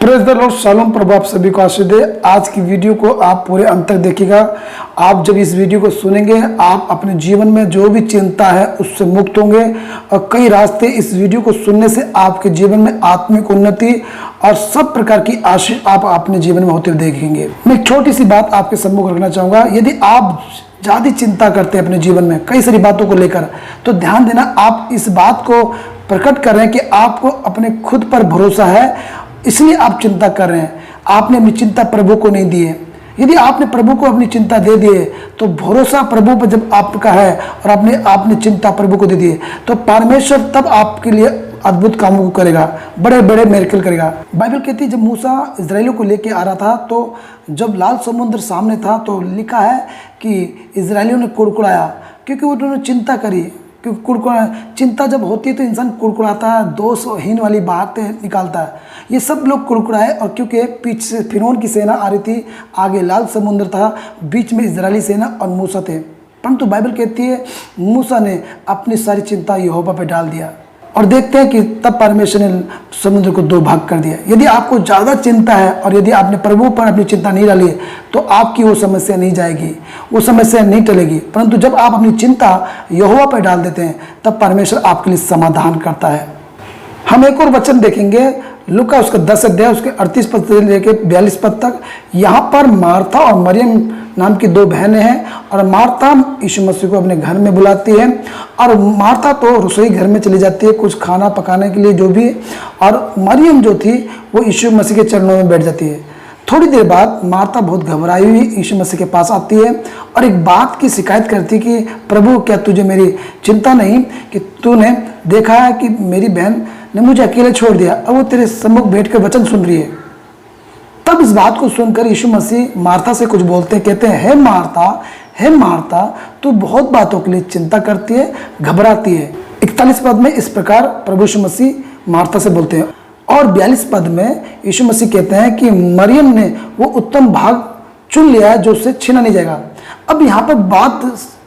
Praise the Lord, shalom. प्रभु आप सभी को आशीष दे। आज की वीडियो को आप पूरे अंत तक देखिएगा। आप जब इस वीडियो को सुनेंगे, आप अपने जीवन में जो भी चिंता है उससे मुक्त होंगे और कई रास्ते इस वीडियो को सुनने से आपके जीवन में आत्मिक उन्नति और सब प्रकार की आशीष आप अपने जीवन में होते हुए देखेंगे। मैं एक छोटी सी बात आपके सम्मुख रखना चाहूँगा। यदि आप ज़्यादा चिंता करते हैं अपने जीवन में कई सारी बातों को लेकर, तो ध्यान देना, आप इस बात को प्रकट कर रहे हैं कि आपको अपने खुद पर भरोसा है, इसलिए आप चिंता कर रहे हैं। आपने अपनी चिंता प्रभु को नहीं दी है। यदि आपने प्रभु को अपनी चिंता दे दी है, तो भरोसा प्रभु पर जब आपका है और आपने चिंता प्रभु को दे दी है, तो परमेश्वर तब आपके लिए अद्भुत कामों को करेगा, बड़े बड़े मिरेकल करेगा। बाइबल कहती है जब मूसा इजराइलियों को लेके आ रहा था, तो जब लाल समुद्र सामने था, तो लिखा है कि इजराइलियों ने कुड़कुड़ाया, क्योंकि उन्होंने चिंता करी। क्योंकि चिंता जब होती है तो इंसान कुड़कुड़ाता है, दोषहीन वाली बातें निकालता है। ये सब लोग कुड़कुड़ाए, और क्योंकि पीछे से फिरौन की सेना आ रही थी, आगे लाल समुद्र था, बीच में इजरायली सेना और मूसा थे। परंतु बाइबल कहती है मूसा ने अपनी सारी चिंता यहोवा पे डाल दिया, और देखते हैं कि तब परमेश्वर ने समुद्र को दो भाग कर दिया। यदि आपको ज़्यादा चिंता है और यदि आपने प्रभु पर अपनी चिंता नहीं डाली है, तो आपकी वो समस्या नहीं जाएगी, वो समस्या नहीं टलेगी। परंतु जब आप अपनी चिंता यहोवा पर डाल देते हैं, तब परमेश्वर आपके लिए समाधान करता है। हम एक और वचन देखेंगे, लूका उसका 10 अध्याय उसके 38 पद से लेकर 42 पद तक। यहाँ पर मार्था और मरियम नाम की दो बहनें हैं, और मार्था यीशु मसीह को अपने घर में बुलाती है, और मार्था तो रसोई घर में चली जाती है कुछ खाना पकाने के लिए जो भी, और मरियम जो थी वो यीशु मसीह के चरणों में बैठ जाती है। थोड़ी देर बाद मार्था बहुत घबराई हुई यीशु मसीह के पास आती है और एक बात की शिकायत करती है कि प्रभु, क्या तुझे मेरी चिंता नहीं कि तूने देखा है कि मेरी बहन ने मुझे अकेले छोड़ दिया, अब वो तेरे सम्मुख बैठकर वचन सुन रही है। तब इस बात को सुनकर यीशु मसीह मार्था से कुछ बोलते हैं, कहते हैं, हे मार्था, तू बहुत बातों के लिए चिंता करती है, घबराती है। 41 पद में इस प्रकार प्रभु यीशु मसीह मार्था से बोलते हैं, और 42 पद में यीशु मसीह कहते हैं कि मरियम ने वो उत्तम भाग चुन लिया है जो उससे छीना नहीं जाएगा। अब यहाँ पर बात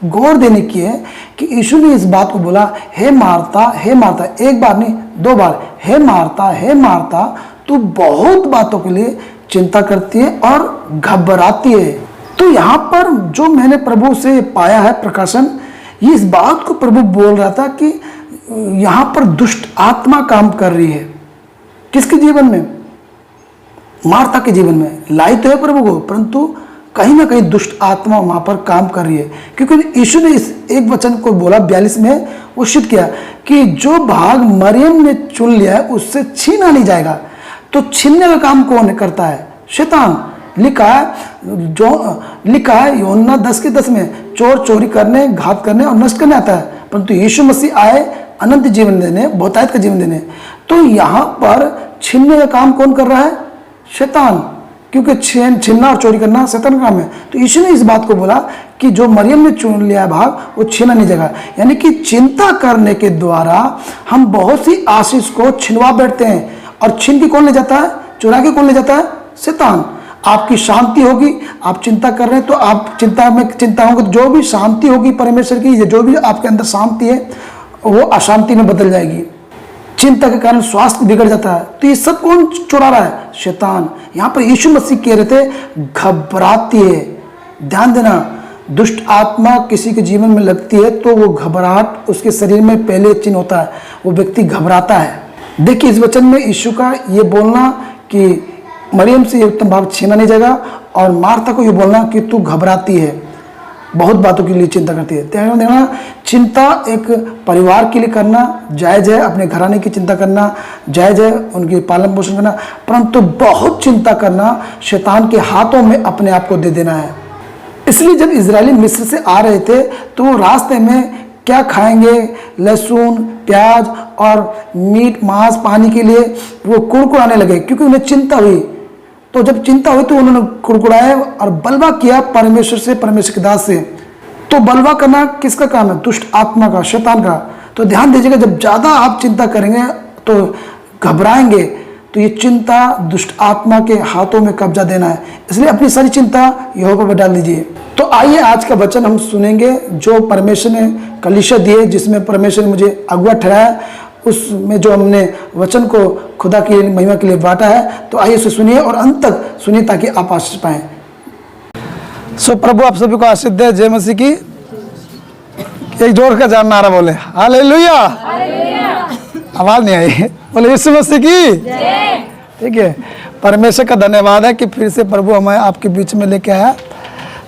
गौर देने की है कि यीशु ने इस बात को बोला, हे मार्था, एक बार नहीं 2 बार, हे मार्था, तू बहुत बातों के लिए चिंता करती है और घबराती है। तो यहाँ पर जो मैंने प्रभु से पाया है प्रकाशन, ये इस बात को प्रभु बोल रहा था कि यहाँ पर दुष्ट आत्मा काम कर रही है। किसके जीवन में? मार्था के जीवन में। लाई तो है प्रभु को, परंतु कहीं ना कहीं दुष्ट आत्मा वहां पर काम कर रही है, क्योंकि यीशु ने इस एक वचन को बोला 42 में, वो सिद्ध किया कि जो भाग मरियम ने चुन लिया है उससे छीना नहीं जाएगा। तो छीनने का काम कौन करता है? शैतान। लिखा है यूहन्ना 10:10 में, चोर चोरी करने, घात करने और नष्ट करने आता है, परंतु यीशु मसीह आए अनंत जीवन देने, बहुतायत का जीवन देने। तो यहाँ पर छीनने का काम कौन कर रहा है? शैतान, क्योंकि छीनना और चोरी करना शैतान का काम है। तो यीशु ने इस बात को बोला कि जो मरियम ने चुन लिया है भाग, वो छीना नहीं जाएगा। यानी कि चिंता करने के द्वारा हम बहुत सी आशीष को छिनवा बैठते हैं, और छीन के कौन ले जाता है? चुरा के कौन ले जाता है? शैतान। आपकी शांति होगी, आप चिंता कर रहे हैं तो आप चिंता होंगे, तो जो भी शांति होगी परमेश्वर की, जो भी आपके अंदर शांति है वो अशांति में बदल जाएगी। चिंता के कारण स्वास्थ्य बिगड़ जाता है। तो ये सब कौन चुरा रहा है? शैतान। यहाँ पर यीशु मसीह कह रहे थे घबराती है। ध्यान देना, दुष्ट आत्मा किसी के जीवन में लगती है तो वो घबराहट उसके शरीर में पहले चिन्ह होता है, वो व्यक्ति घबराता है। देखिए इस वचन में यीशु का ये बोलना कि मरियम से ये उत्तम भाग छीना नहीं जाएगा, और मार्था को ये बोलना कि तू घबराती है, बहुत बातों के लिए चिंता करती है। ध्यान देना, चिंता एक परिवार के लिए करना जायज़ है, अपने घराने की चिंता करना जायज़ है, उनकी पालन पोषण करना, परंतु बहुत चिंता करना शैतान के हाथों में अपने आप को दे देना है। इसलिए जब इजरायली मिस्र से आ रहे थे तो वो रास्ते में क्या खाएंगे? लहसुन, प्याज और मीट, मांस पाने के लिए वो कुड़कुड़ाने लगे, क्योंकि उन्हें चिंता हुई। तो जब चिंता हुई तो उन्होंने कुड़कुड़ाया और बलवा किया परमेश्वर से, परमेश्वर के दास से। तो बलवा करना किसका काम है? दुष्ट आत्मा का, शैतान का। तो ध्यान दीजिएगा, जब ज़्यादा आप चिंता करेंगे तो घबराएंगे, तो ये चिंता दुष्ट आत्मा के हाथों में कब्जा देना है। इसलिए अपनी सारी चिंता यहोवा पर डाल दीजिए। तो आइए आज का वचन हम सुनेंगे जो परमेश्वर ने कलीसिया दी है, जिसमें परमेश्वर ने मुझे अगुआ ठहराया। उसमें जो हमने वचन को खुदा की महिमा के लिए बांटा है। तो आइए उसे सुनिए और अंत तक सुनिए ताकि आप आशीष पाएं। सो प्रभु आप सभी को आशीष दे। जय मसीह की। एक जोर का जान नारा बोले हालेलुया। आवाज नहीं आई, बोले यीशु मसीह की। ठीक है, परमेश्वर का धन्यवाद है कि फिर से प्रभु हमें आपके बीच में लेके आया।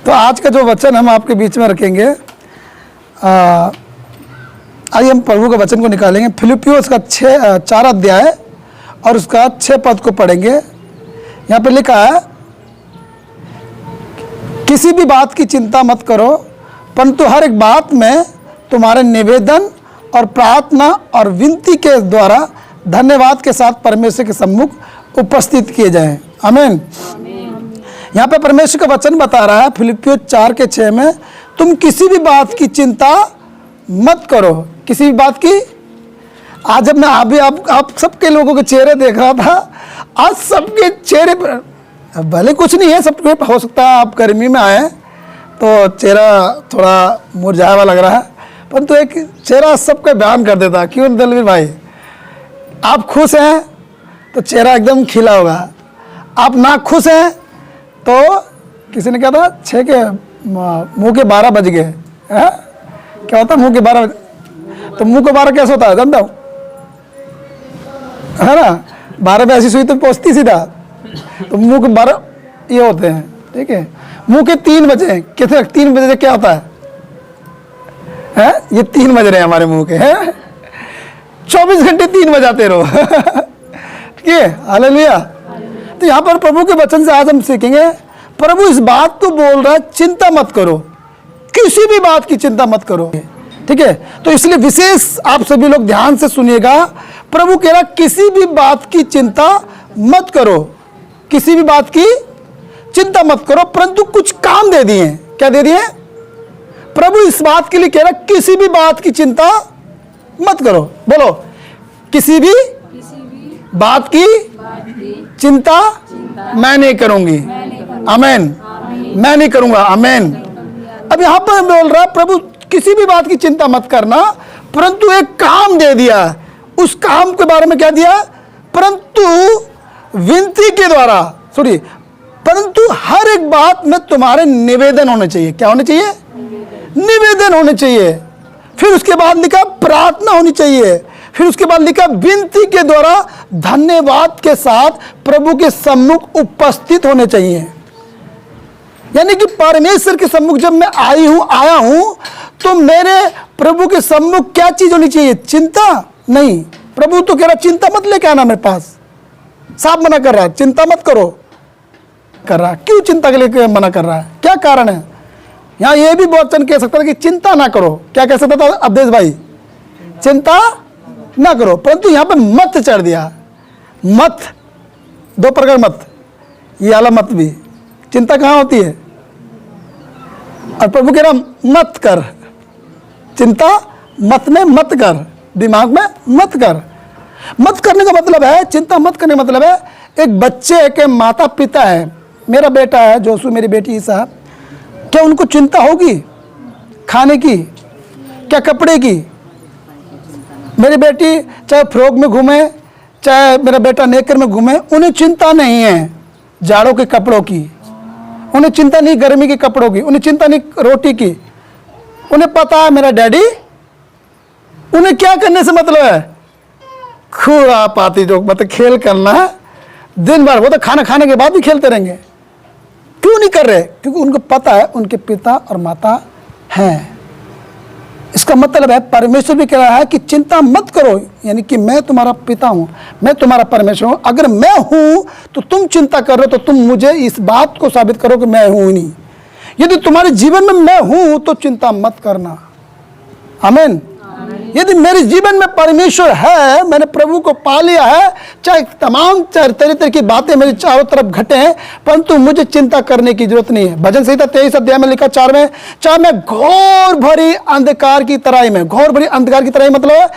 तो आज का जो वचन हम आपके बीच में रखेंगे, आइए हम प्रभु के वचन को निकालेंगे। फिलिपियोस का 4 अध्याय और उसका 6 पद को पढ़ेंगे। यहाँ पे लिखा है, किसी भी बात की चिंता मत करो, परंतु हर एक बात में तुम्हारे निवेदन और प्रार्थना और विनती के द्वारा धन्यवाद के साथ परमेश्वर के सम्मुख उपस्थित किए जाएं। आमीन। यहाँ पे परमेश्वर का वचन बता रहा है फिलिपियों 4:6 में, तुम किसी भी बात की चिंता मत करो। किसी भी बात की। आज जब मैं आप सबके लोगों के चेहरे देख रहा था, आज सबके चेहरे पर भले कुछ नहीं है, सबके हो सकता है आप गर्मी में आए तो चेहरा थोड़ा मुरझाया हुआ लग रहा है, परंतु एक चेहरा सबका बयान कर देता। क्यों दलवीर भाई, आप खुश हैं तो चेहरा एकदम खिला होगा, आप ना खुश हैं तो किसी ने कहा था 6 के मुंह के 12 बज गए। क्या होता है मुंह के 12 बज? तो मुंह के 12 कैसे होता है जानता हूँ, है ना? 12 पे ऐसी सुई तो पहुँचती सीधा, तो मुंह के 12 ये होते हैं। ठीक है, मुंह के 3 बजे, कितने 3 बजे क्या होता है? ये 3 बज रहे हैं हमारे मुंह के, हैं 24 घंटे 3 बजाते रहो। ठीक है, हालेलुया। तो यहाँ पर प्रभु के वचन से आज हम सीखेंगे, प्रभु इस बात को बोल रहा है, चिंता मत करो, किसी भी बात की चिंता मत करो। ठीक है, तो इसलिए विशेष आप सभी लोग ध्यान से सुनिएगा। प्रभु कह रहा किसी भी बात की चिंता मत करो, किसी भी बात की चिंता मत करो, परंतु कुछ काम दे दिए। क्या दे दिए? प्रभु इस बात के लिए कह रहा किसी भी बात की चिंता मत करो। बोलो, किसी भी बात की चिंता मैं नहीं करूंगी। आमीन। मैं नहीं करूंगा। आमीन। अब यहां पर बोल रहा प्रभु किसी भी बात की चिंता मत करना, परंतु एक काम दे दिया। उस काम के बारे में क्या दिया? परंतु विनती के द्वारा, सॉरी, परंतु हर एक बात में तुम्हारे निवेदन होने चाहिए। क्या होने चाहिए? निवेदन होने चाहिए। फिर उसके बाद लिखा प्रार्थना होनी चाहिए। फिर उसके बाद लिखा विनती के द्वारा धन्यवाद के साथ प्रभु के सम्मुख उपस्थित होने चाहिए। यानी कि परमेश्वर के सम्मुख जब मैं आया हूं तो मेरे प्रभु के सम्मुख क्या चीज होनी चाहिए? चिंता नहीं। प्रभु तो कह रहा चिंता मत लेके आना मेरे पास, साफ मना कर रहा है, चिंता मत करो कर रहा। क्यों चिंता के लिए मना कर रहा है? क्या कारण है? यहाँ ये भी वचन कह सकता था कि चिंता ना करो। क्या कह सकता था अवधेश भाई? चिंता ना करो, परंतु यहाँ पे मत चढ़ दिया। मत, 2 प्रकार मत, ये वाला मत भी। चिंता कहाँ होती है? और प्रभु कह रहा मत कर, चिंता मत में मत कर, दिमाग में मत कर। मत करने का मतलब है, चिंता मत करने का मतलब है, एक बच्चे के माता पिता है, मेरा बेटा है जोसू, मेरी बेटी ईसा, क्या उनको चिंता होगी खाने की? क्या कपड़े की? मेरी बेटी चाहे फ्रॉक में घूमे, चाहे मेरा बेटा नेकर में घूमे, उन्हें चिंता नहीं है जाड़ों के कपड़ों की, उन्हें चिंता नहीं गर्मी के कपड़ों की, उन्हें चिंता नहीं रोटी की। उन्हें पता है मेरा डैडी, उन्हें क्या करने से मतलब है? खुरा पाती जो मतलब खेल करना है दिन भर, वो तो खाना खाने के बाद भी खेलते रहेंगे। क्यों नहीं कर रहे? क्योंकि उनको पता है उनके पिता और माता हैं। इसका मतलब है परमेश्वर भी कह रहा है कि चिंता मत करो, यानी कि मैं तुम्हारा पिता हूं, मैं तुम्हारा परमेश्वर हूं। अगर मैं हूं तो तुम चिंता कर रहे हो, तो तुम मुझे इस बात को साबित करो कि मैं हूं ही नहीं। यदि तुम्हारे जीवन में मैं हूं तो चिंता मत करना। आमीन। यदि मेरे जीवन में परमेश्वर है, मैंने प्रभु को पा लिया है, चाहे तमाम तरह की बातें मेरी चारों तरफ घटे हैं, परंतु मुझे चिंता करने की जरूरत नहीं है। भजन संहिता 23 अध्याय में लिखा 4 में, चाहे मैं घोर भरी अंधकार की तराई में, घोर भरी अंधकार की तराई मतलब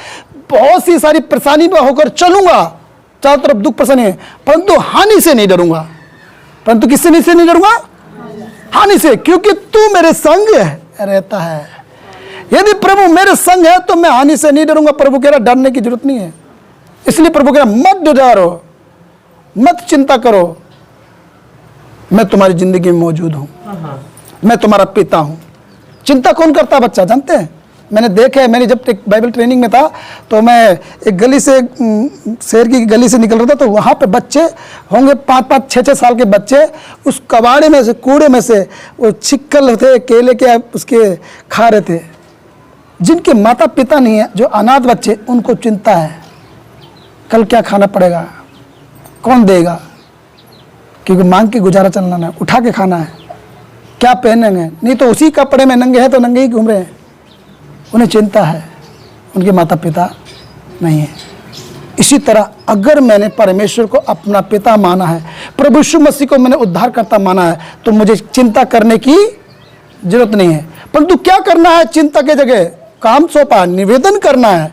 बहुत सी सारी परेशानी में होकर चलूंगा, चारों तरफ दुख परेशानी है, परंतु हानि से नहीं डरूंगा। परंतु किससे नहीं डरूंगा? हानि से, क्योंकि तू मेरे संग रहता है। यदि प्रभु मेरे संग है तो मैं हानि से नहीं डरूंगा। प्रभु कह रहा डरने की जरूरत नहीं है। इसलिए प्रभु कह रहा मत डरो, मत चिंता करो, मैं तुम्हारी जिंदगी में मौजूद हूं, मैं तुम्हारा पिता हूं। चिंता कौन करता है बच्चा, जानते हैं? मैंने देखा है, मैंने जब बाइबल ट्रेनिंग में था तो मैं एक गली से, शहर की गली से निकल रहा था, तो वहाँ पे बच्चे होंगे 5-5, 6-6 साल के बच्चे, उस कबाड़े में से, कूड़े में से वो छिक्कल थे, केले के उसके खा रहे थे। जिनके माता पिता नहीं है, जो अनाथ बच्चे, उनको चिंता है कल क्या खाना पड़ेगा, कौन देगा, क्योंकि मांग के गुजारा चलना है, उठा के खाना है, क्या पहनेंगे, नहीं तो उसी कपड़े में नंगे हैं तो नंगे ही घूम रहे हैं। उन्हें चिंता है, उनके माता पिता नहीं है। इसी तरह अगर मैंने परमेश्वर को अपना पिता माना है, प्रभु यीशु मसीह को मैंने उद्धारकर्ता माना है, तो मुझे चिंता करने की जरूरत नहीं है। परंतु क्या करना है? चिंता के जगह काम सौंपा, निवेदन करना है।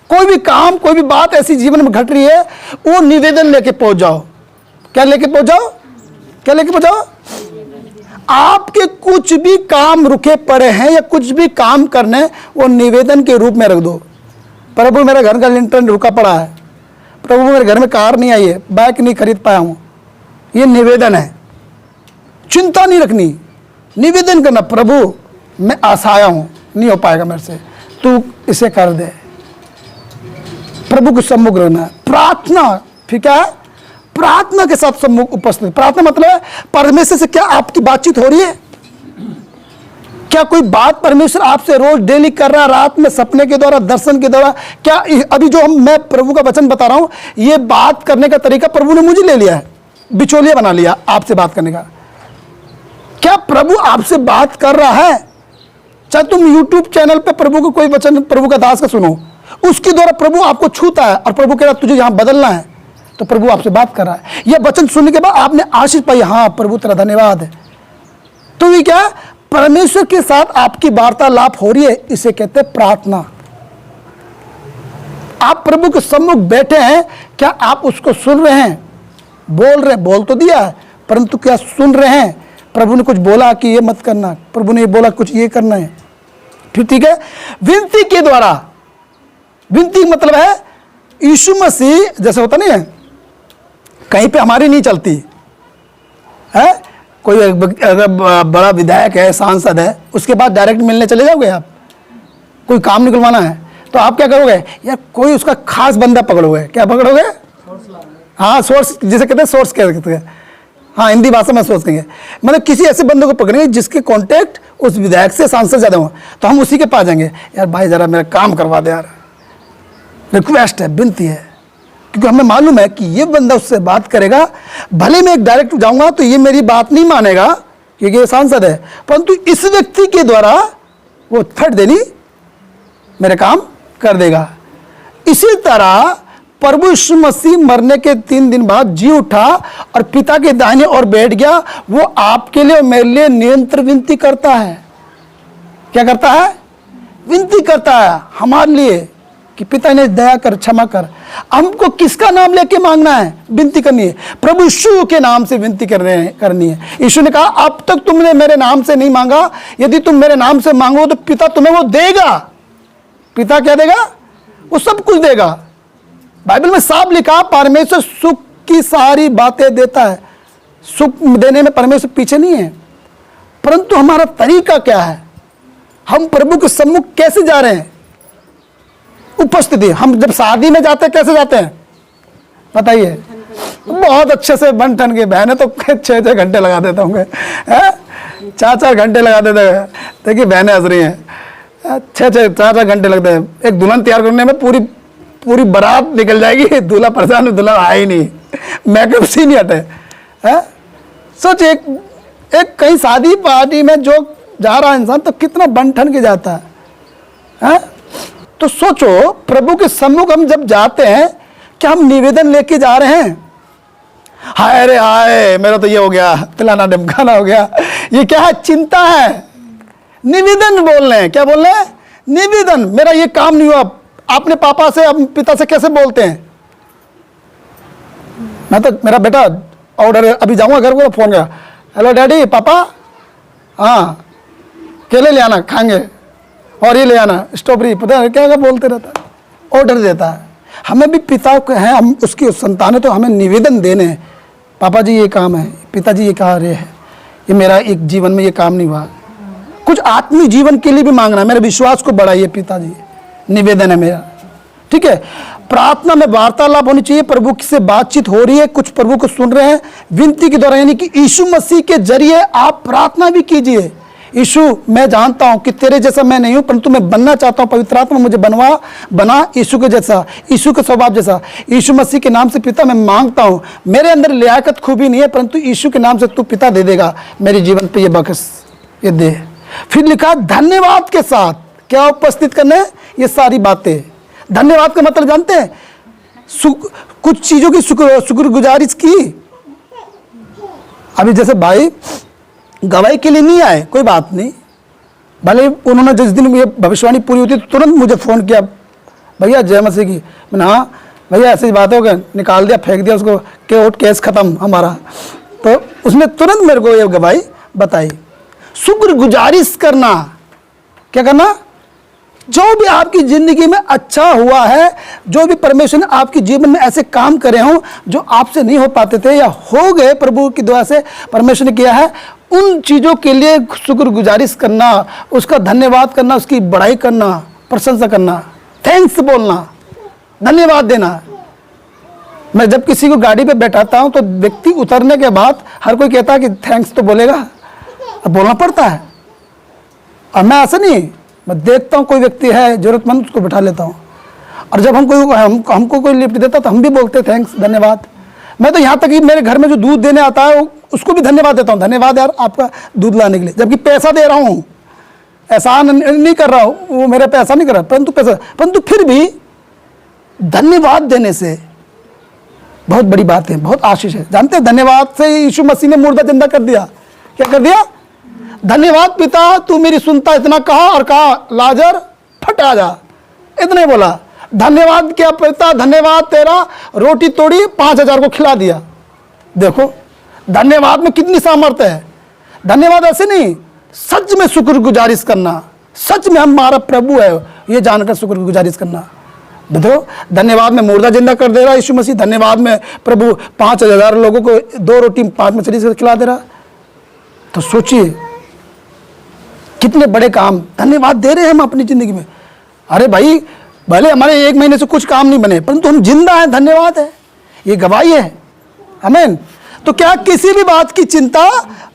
कोई भी काम, कोई भी बात ऐसी जीवन में घट रही है, वो निवेदन लेके पहुंच जाओ। क्या लेके पहुंच जाओ? क्या लेके पहुंच जाओ? आपके कुछ भी काम रुके पड़े हैं या कुछ भी काम करने, वो निवेदन के रूप में रख दो। प्रभु मेरे घर का लिंटर रुका पड़ा है, प्रभु मेरे घर में कार नहीं आई है, बाइक नहीं खरीद पाया हूं, ये निवेदन है। चिंता नहीं रखनी, निवेदन करना, प्रभु मैं असहाय हूं, नहीं हो पाएगा मेरे से, तू इसे कर दे। प्रभु को सम्मुख रहना है। प्रार्थना, फिर क्या है? प्रार्थना के साथ सम्मुख उपस्थित। प्रार्थना मतलब है परमेश्वर से क्या आपकी बातचीत हो रही है? क्या कोई बात परमेश्वर आपसे रोज डेली कर रहा है, रात में सपने के द्वारा, दर्शन के द्वारा? क्या अभी जो मैं प्रभु का वचन बता रहा हूं, ये बात करने का तरीका प्रभु ने मुझे ले लिया है, बिचौलिया बना लिया आपसे बात करने का। क्या प्रभु आपसे बात कर रहा है? चाहे तुम YouTube चैनल पे प्रभु को कोई वचन, प्रभु का दास का सुनो, उसके द्वारा प्रभु आपको छूता है और प्रभु कह रहा तुझे यहां बदलना है, तो प्रभु आपसे बात कर रहा है। यह वचन सुनने के बाद आपने आशीष पाई, हाँ प्रभु तेरा धन्यवाद है, तो ये क्या? परमेश्वर के साथ आपकी वार्तालाप हो रही है, इसे कहते हैं प्रार्थना। आप प्रभु के सम्मुख बैठे हैं, क्या आप उसको सुन रहे हैं? बोल रहे, बोल तो दिया है, परंतु क्या सुन रहे हैं? प्रभु ने कुछ बोला कि ये मत करना, प्रभु ने ये बोला कुछ ये करना है, फिर ठीक है। विनती के द्वारा, विनती मतलब है यीशु मसीह, जैसे होता नहीं है, कहीं पे हमारी नहीं चलती है, कोई अगर बड़ा विधायक है, सांसद है, उसके बाद डायरेक्ट मिलने चले जाओगे आप? कोई काम निकलवाना है तो आप क्या करोगे? यार कोई उसका खास बंदा पकड़ोगे। क्या पकड़ोगे? हाँ, सोर्स, जिसे कहते हैं सोर्स कहते हैं, हाँ हिंदी भाषा में सोच कहेंगे, मतलब किसी ऐसे बंदे को पकड़ेंगे जिसके कांटेक्ट उस विधायक से, सांसद ज़्यादा हो, तो हम उसी के पास जाएंगे। यार भाई ज़रा मेरा काम करवा दे यार, रिक्वेस्ट है, विनती है, क्योंकि हमें मालूम है कि ये बंदा उससे बात करेगा। भले मैं एक डायरेक्ट जाऊंगा तो ये मेरी बात नहीं मानेगा क्योंकि ये सांसद है, परंतु इस व्यक्ति के द्वारा वो फट देनी मेरे काम कर देगा। इसी तरह प्रभु यीशु मसीह मरने के 3 दिन बाद जी उठा और पिता के दाहिने ओर बैठ गया। वो आपके लिए और मेरे लिए निरंतर विनती करता है। क्या करता है? विनती करता है हमारे लिए कि पिता ने दया कर, क्षमा कर। हमको किसका नाम लेके मांगना है? विनती करनी है, प्रभु यीशु के नाम से विनती करनी है। यीशु ने कहा अब तक तुमने मेरे नाम से नहीं मांगा, यदि तुम मेरे नाम से मांगो तो पिता तुम्हें वो देगा। पिता क्या देगा? वो सब कुछ देगा। बाइबल में साफ लिखा, परमेश्वर सुख की सारी बातें देता है। सुख देने में परमेश्वर पीछे नहीं है, परंतु हमारा तरीका क्या है? हम प्रभु के सम्मुख कैसे जा रहे हैं? उपस्थिति। हम जब शादी में जाते हैं कैसे जाते हैं बताइए? बहुत अच्छे से बन ठन के, बहने तो 6-6 घंटे लगा देते होंगे, 4-4 घंटे लगा देते हैं। देखिए बहनें हंस रही हैं, 4-4 घंटे लगते हैं। एक दुल्हन तैयार करने में पूरी बारात निकल जाएगी, दूल्हा परेशान, दुल्हा आया ही नहीं, मेकअप से नहीं हटे। सोच एक कहीं शादी पार्टी में जो जा रहा है इंसान तो कितना बन ठन के जाता है। तो सोचो प्रभु के सम्मुख हम जब जाते हैं, क्या हम निवेदन लेके जा रहे हैं? हाय रे हाय, मेरा तो ये हो गया, तिलाना ढमकाना हो गया। ये क्या है? चिंता है। निवेदन बोल रहे हैं। क्या बोल रहे हैं? निवेदन। मेरा ये काम नहीं हुआ। आपने पापा से, पिता से कैसे बोलते हैं? मैं तो, मेरा बेटा ऑर्डर, अभी जाऊंगा घर को, फोन गया, हेलो डैडी, पापा, हाँ केले ले आना, खाएंगे। और ये ले आना स्ट्रॉबेरी, पता है क्या क्या बोलते रहता है, ऑर्डर देता है। हमें भी पिता को हैं, हम उसकी संतान है, तो हमें निवेदन देने हैं, पापा जी ये काम है, पिताजी ये कार्य है, ये मेरा एक जीवन में ये काम नहीं हुआ, कुछ आत्मीय जीवन के लिए भी मांगना है, मेरे विश्वास को बढ़ाइए पिताजी, निवेदन है मेरा। ठीक है, प्रार्थना में वार्तालाप होनी चाहिए, प्रभु से बातचीत हो रही है, कुछ प्रभु को सुन रहे हैं, विनती के द्वारा, यानी कि यीशु मसीह के जरिए आप प्रार्थना भी कीजिए। यीशु, मैं जानता हूं कि तेरे जैसा मैं नहीं हूं, परंतु मैं बनना चाहता हूं, पवित्र आत्मा मुझे बना यीशु के जैसा, यीशु के स्वभाव जैसा। यीशु मसीह के नाम से पिता मैं मांगता हूं, मेरे अंदर लियाकत खूबी नहीं है, परंतु यीशु के नाम से तू पिता दे देगा मेरे जीवन पे, ये बख्श, ये दे। फिर लिखा धन्यवाद के साथ क्या उपस्थित करने, ये सारी बातें। धन्यवाद का मतलब जानते हैं, कुछ चीजों की शुक्रगुजारिश की। अभी जैसे भाई गवाही के लिए नहीं आए, कोई बात नहीं, भले उन्होंने जिस दिन ये भविष्यवाणी पूरी होती तो तुरंत मुझे फ़ोन किया, भैया जय मसीह की। मैंने हाँ भैया ऐसी बात हो गई, निकाल दिया, फेंक दिया उसको, केस खत्म हमारा। तो उसने तुरंत मेरे को ये गवाही बताई। शुक्रगुजारिश करना, क्या करना, जो भी आपकी जिंदगी में अच्छा हुआ है, जो भी परमेश्वर ने आपके जीवन में ऐसे काम करे हों जो आपसे नहीं हो पाते थे या हो गए, प्रभु की दुआ से परमेश्वर ने किया है, उन चीज़ों के लिए शुक्रगुजारिश करना, उसका धन्यवाद करना, उसकी बड़ाई करना, प्रशंसा करना, थैंक्स बोलना, धन्यवाद देना। मैं जब किसी को गाड़ी पे बैठाता हूँ तो व्यक्ति उतरने के बाद हर कोई कहता है कि थैंक्स तो बोलेगा, अब बोलना पड़ता है। और मैं ऐसा नहीं, मैं देखता हूँ कोई व्यक्ति है जरूरतमंद, उसको बैठा लेता हूँ, और जब हमको कोई लिफ्ट देता तो हम भी बोलते थैंक्स, धन्यवाद। मैं तो यहाँ तक कि मेरे घर में जो दूध देने आता है उसको भी धन्यवाद देता हूँ, धन्यवाद यार आपका दूध लाने के लिए, जबकि पैसा दे रहा हूँ, एहसान नहीं कर रहा हूँ, वो मेरा पैसा नहीं कर रहा, परंतु फिर भी धन्यवाद देने से बहुत बड़ी बात है, बहुत आशीष है। जानते हैं, धन्यवाद से यीशु मसीह ने मुर्दा जिंदा कर दिया। क्या कर दिया? धन्यवाद पिता, तू मेरी सुनता, इतना कहा और कहा लाजर फट आ जा, इतना ही बोला। धन्यवाद क्या पिता, धन्यवाद तेरा, रोटी तोड़ी 5000 को खिला दिया। देखो धन्यवाद में कितनी सामर्थ्य है। धन्यवाद ऐसे नहीं, सच में शुक्रगुजारिश करना, सच में हमारा प्रभु है ये जानकर शुक्रगुजारिश करना। देखो धन्यवाद में मुर्दा जिंदा कर दे रहा यीशु मसीह, धन्यवाद में प्रभु 5000 लोगों को 2 रोटी 5 मछली से खिला दे रहा। तो सोचिए कितने बड़े काम धन्यवाद दे रहे हैं हम अपनी जिंदगी में। अरे भाई, भले हमारे 1 महीने से कुछ काम नहीं बने, परंतु हम जिंदा हैं, धन्यवाद है, ये गवाही है। आमीन। तो क्या किसी भी बात की चिंता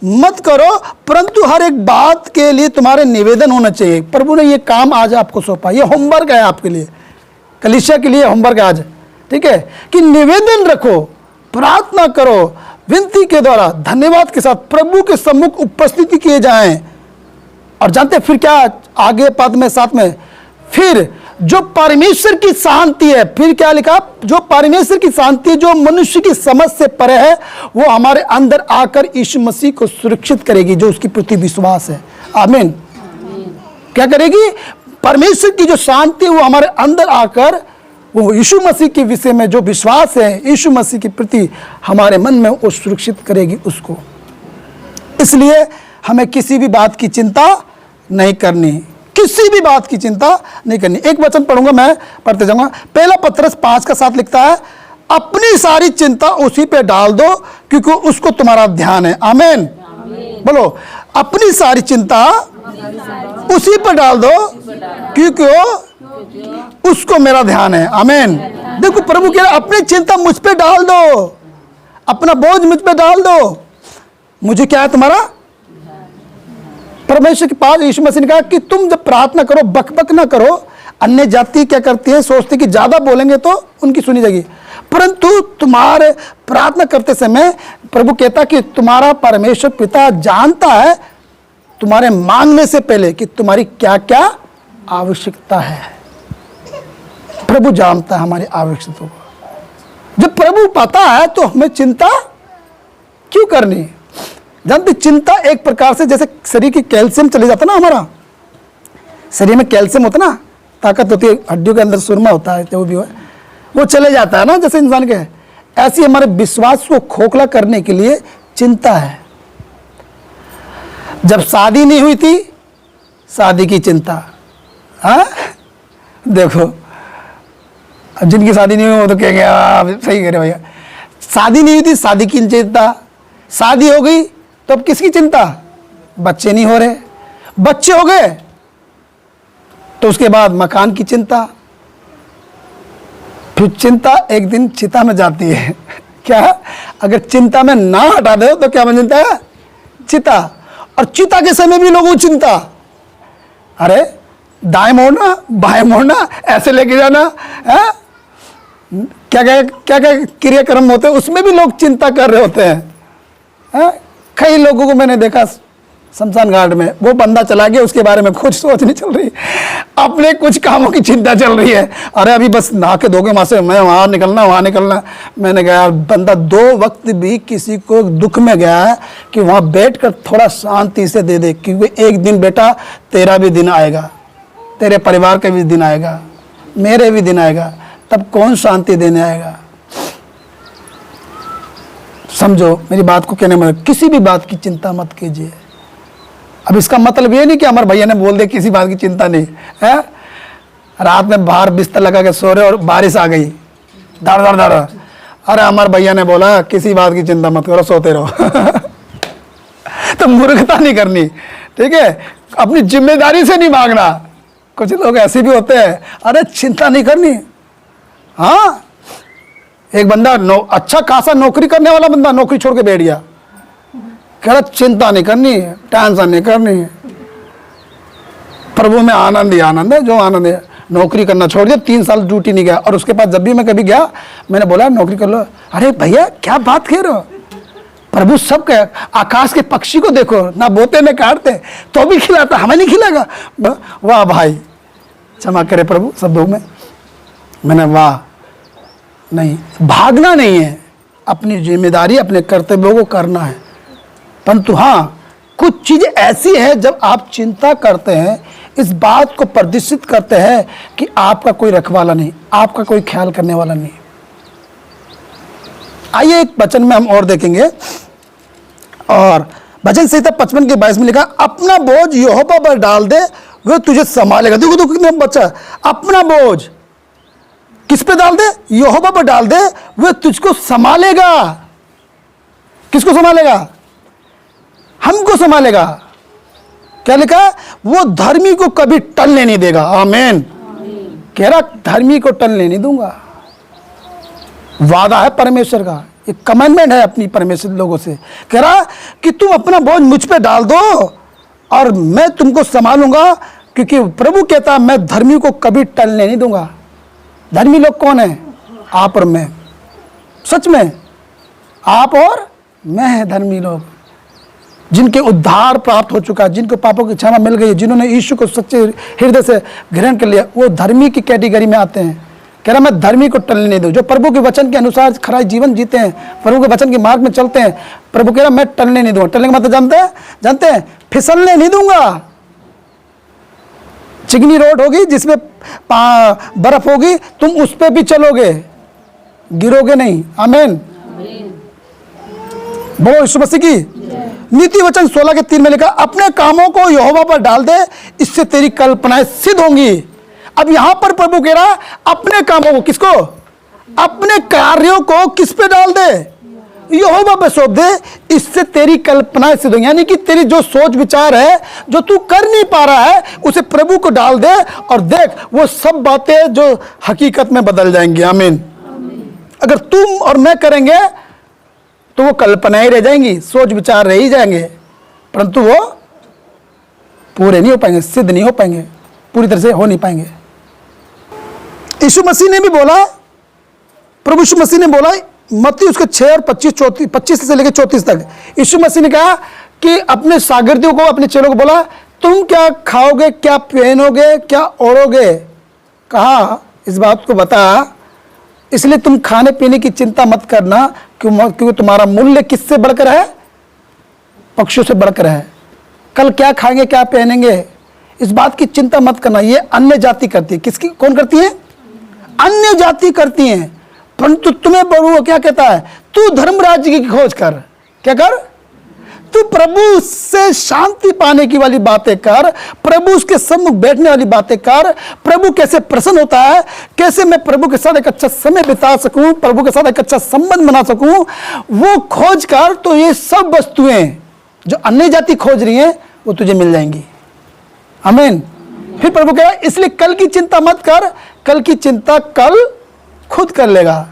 मत करो, परंतु हर एक बात के लिए तुम्हारे निवेदन होना चाहिए। प्रभु ने ये काम आज आपको सौंपा, ये होमवर्क है आपके लिए, कलीसिया के लिए होमवर्क है आज, ठीक है, कि निवेदन रखो, प्रार्थना करो, विनती के द्वारा धन्यवाद के साथ प्रभु के सम्मुख उपस्थिति किए जाएं। और जानते फिर क्या आगे पद में 7 में, फिर जो परमेश्वर की शांति है, फिर क्या लिखा, जो परमेश्वर की शांति है, जो मनुष्य की समझ से परे है, वो हमारे अंदर आकर यीशु मसीह को सुरक्षित करेगी, जो उसकी प्रति विश्वास है। आमीन। क्या करेगी? परमेश्वर की जो शांति वो हमारे अंदर आकर वो यीशु मसीह के विषय में जो विश्वास है यीशु मसीह के प्रति हमारे मन में वो सुरक्षित करेगी उसको। इसलिए हमें किसी भी बात की चिंता नहीं करनी, किसी भी बात की चिंता नहीं करनी। एक वचन पढ़ूंगा, मैं पढ़ते जाऊंगा। पहला पत्रस 5:7 लिखता है, अपनी सारी चिंता उसी पे डाल दो क्योंकि उसको तुम्हारा ध्यान है। आमीन। बोलो, अपनी सारी चिंता उसी पर डाल दो क्योंकि उसको मेरा ध्यान है। आमीन। देखो प्रभु कह रहा है, अपनी चिंता मुझ पे डाल दो, अपना बोझ मुझ पे डाल दो। मुझे क्या है? तुम्हारा परमेश्वर के पास यीशु मसीह ने कहा कि तुम जब प्रार्थना करो बकबक ना करो। अन्य जाति क्या करती है, सोचती कि ज्यादा बोलेंगे तो उनकी सुनी जाएगी, परंतु तुम्हारे प्रार्थना करते समय प्रभु कहता कि तुम्हारा परमेश्वर पिता जानता है तुम्हारे मांगने से पहले कि तुम्हारी क्या क्या आवश्यकता है। प्रभु जानता है हमारी आवश्यकताओं को। जब प्रभु पता है तो हमें चिंता क्यों करनी? जानते, चिंता एक प्रकार से जैसे शरीर की कैल्शियम चले जाता ना, हमारा शरीर में कैल्शियम होता ना, ताकत होती है, हड्डियों के अंदर सुरमा होता है, जो भी हो वो चले जाता है ना, जैसे इंसान के, ऐसी हमारे विश्वास को खोखला करने के लिए चिंता है। जब शादी नहीं हुई थी, शादी की चिंता, हाँ देखो, जिनकी शादी नहीं हुई वो तो कहेंगे आप सही कह रहे भैया, शादी नहीं हुई थी शादी की चिंता, शादी हो गई तो अब किसकी चिंता, बच्चे नहीं हो रहे, बच्चे हो गए तो उसके बाद मकान की चिंता, फिर चिंता एक दिन चिता में जाती है। क्या, अगर चिंता में ना हटा दो तो क्या बन जाता है, चिता। और चिता के समय भी लोगों चिंता, अरे दाएं मोड़ना बाएं मोड़ना ऐसे लेके जाना है, क्या क्या क्या क्या क्रियाक्रम होते हैं उसमें भी लोग चिंता कर रहे होते हैं। कई लोगों को मैंने देखा शमशान घाट में, वो बंदा चला गया, उसके बारे में कुछ सोच नहीं चल रही, अपने कुछ कामों की चिंता चल रही है। अरे अभी बस नहा के धोके वहां से मैं वहां निकलना। मैंने कहा यार, बंदा 2 वक्त भी किसी को दुख में गया है कि वहां बैठ कर थोड़ा शांति से दे दे, क्योंकि एक दिन बेटा तेरा भी दिन आएगा, तेरे परिवार का भी दिन आएगा, मेरे भी दिन आएगा, तब कौन शांति देने आएगा। समझो मेरी बात को कहने में, किसी भी बात की चिंता मत कीजिए। अब इसका मतलब ये नहीं कि हमारे भैया ने बोल दे किसी बात की चिंता नहीं है, रात में बाहर बिस्तर लगा के सो रहे और बारिश आ गई धड़, अरे हमारे भैया ने बोला किसी बात की चिंता मत करो, सोते रहो। तो मूर्खता नहीं करनी, ठीक है, अपनी जिम्मेदारी से नहीं भागना। कुछ लोग ऐसे भी होते हैं, अरे चिंता नहीं करनी। हाँ, एक बंदा अच्छा खासा नौकरी करने वाला बंदा नौकरी छोड़ के बैठ गया, कह रहा चिंता नहीं करनी, टेंशन नहीं करनी, प्रभु में आनंद ही आनंद है, जो आनंद है। नौकरी करना छोड़ दिया, 3 साल ड्यूटी नहीं गया, और उसके पास जब भी मैं कभी गया मैंने बोला नौकरी कर लो। अरे भैया क्या बात कह रहे हो, प्रभु सब कहे, आकाश के पक्षी को देखो ना, बोते न काटते तो भी खिलाता, हमें नहीं खिलाएगा। वाह भाई, क्षमा करे प्रभु शब्दों में। मैंने वाह, नहीं भागना नहीं है, अपनी जिम्मेदारी अपने कर्तव्यों को करना है। परंतु हाँ, कुछ चीजें ऐसी है जब आप चिंता करते हैं, इस बात को प्रदर्शित करते हैं कि आपका कोई रखवाला नहीं, आपका कोई ख्याल करने वाला नहीं। आइए एक वचन में हम और देखेंगे, और भजन संहिता 55 के 22 में लिखा, अपना बोझ यहोवा पर डाल दे वो तुझे संभालेगा। देखो तो कितना बच्चा, अपना बोझ किस पे डाल दे, यहोवा पर डाल दे, वह तुझको संभालेगा। किसको संभालेगा, हमको संभालेगा। क्या लिखा, वो धर्मी को कभी टलने नहीं देगा। आमीन। कह रहा धर्मी को टलने नहीं दूंगा, वादा है परमेश्वर का, एक कमेंडमेंट है अपनी परमेश्वर लोगों से। कह रहा कि तुम अपना बोझ मुझ पे डाल दो और मैं तुमको संभालूंगा, क्योंकि प्रभु कहता मैं धर्मी को कभी टलने नहीं दूंगा। धर्मी लोग कौन है, आप और मैं। सच में आप और मैं है धर्मी लोग, जिनके उद्धार प्राप्त हो चुका, जिनको पापों की क्षमा मिल गई, जिन्होंने यीशु को सच्चे हृदय से ग्रहण कर लिया, वो धर्मी की कैटेगरी में आते हैं। कह रहा मैं धर्मी को टलने नहीं दूं, जो प्रभु के वचन के अनुसार खरा जीवन जीते हैं, प्रभु के वचन के मार्ग में चलते हैं। प्रभु कह रहा मैं टलने नहीं दूंगा। टलने का मतलब जानते हैं, फिसलने नहीं दूंगा। चिकनी रोड होगी जिसमें बर्फ होगी, तुम उस पर भी चलोगे, गिरोगे नहीं। आमीन। बोलो यीशु मसीह की। नीति वचन 16 के 3 में लिखा, अपने कामों को यहोवा पर डाल दे, इससे तेरी कल्पनाएं सिद्ध होंगी। अब यहां पर प्रभु कह रहा अपने कामों को, किसको, अपने कार्यों को किस पे डाल दे, यहोवा पे सौंप दे, इससे तेरी कल्पनाएं सिद्ध होंगी। यानी कि तेरी जो सोच विचार है, जो तू कर नहीं पा रहा है, उसे प्रभु को डाल दे और देख वो सब बातें जो हकीकत में बदल जाएंगी। आमीन। अगर तुम और मैं करेंगे तो वो कल्पनाएं रह जाएंगी, सोच विचार रह ही जाएंगे, परंतु वो पूरे नहीं हो पाएंगे, सिद्ध नहीं हो पाएंगे, पूरी तरह से हो नहीं पाएंगे। यीशु मसीह ने भी बोला, प्रभु यीशु मसीह ने बोला मत्ती उसके 6 और 25 से लेकर 34 तक, यीशु मसीह ने कहा कि अपने शागिर्दों को, अपने चेलों को बोला, तुम क्या खाओगे, क्या पहनोगे, क्या ओढ़ोगे। कहा इस बात को बता, इसलिए तुम खाने पीने की चिंता मत करना, क्योंकि तुम्हारा मूल्य किससे बढ़कर है, पक्षियों से बढ़कर है। कल क्या खाएंगे, क्या पहनेंगे, इस बात की चिंता मत करना। ये अन्य जाति करती है। किसकी, कौन करती है, अन्य जाति करती है। परंतु तुम्हें प्रभु क्या कहता है, तू धर्म राज्य की खोज कर। क्या कर, तू प्रभु से शांति पाने की वाली बातें कर, प्रभु उसके सम्मुख बैठने वाली बातें कर, प्रभु कैसे प्रसन्न होता है, कैसे मैं प्रभु के साथ एक अच्छा समय बिता सकूं, प्रभु के साथ एक अच्छा संबंध बना सकूं, वो खोज कर। तो ये सब वस्तुएं जो अन्य जाति खोज रही हैं वो तुझे मिल जाएंगी। आमीन। फिर प्रभु कह रहा है इसलिए कल की चिंता मत कर, कल की चिंता कल खुद कर लेगा,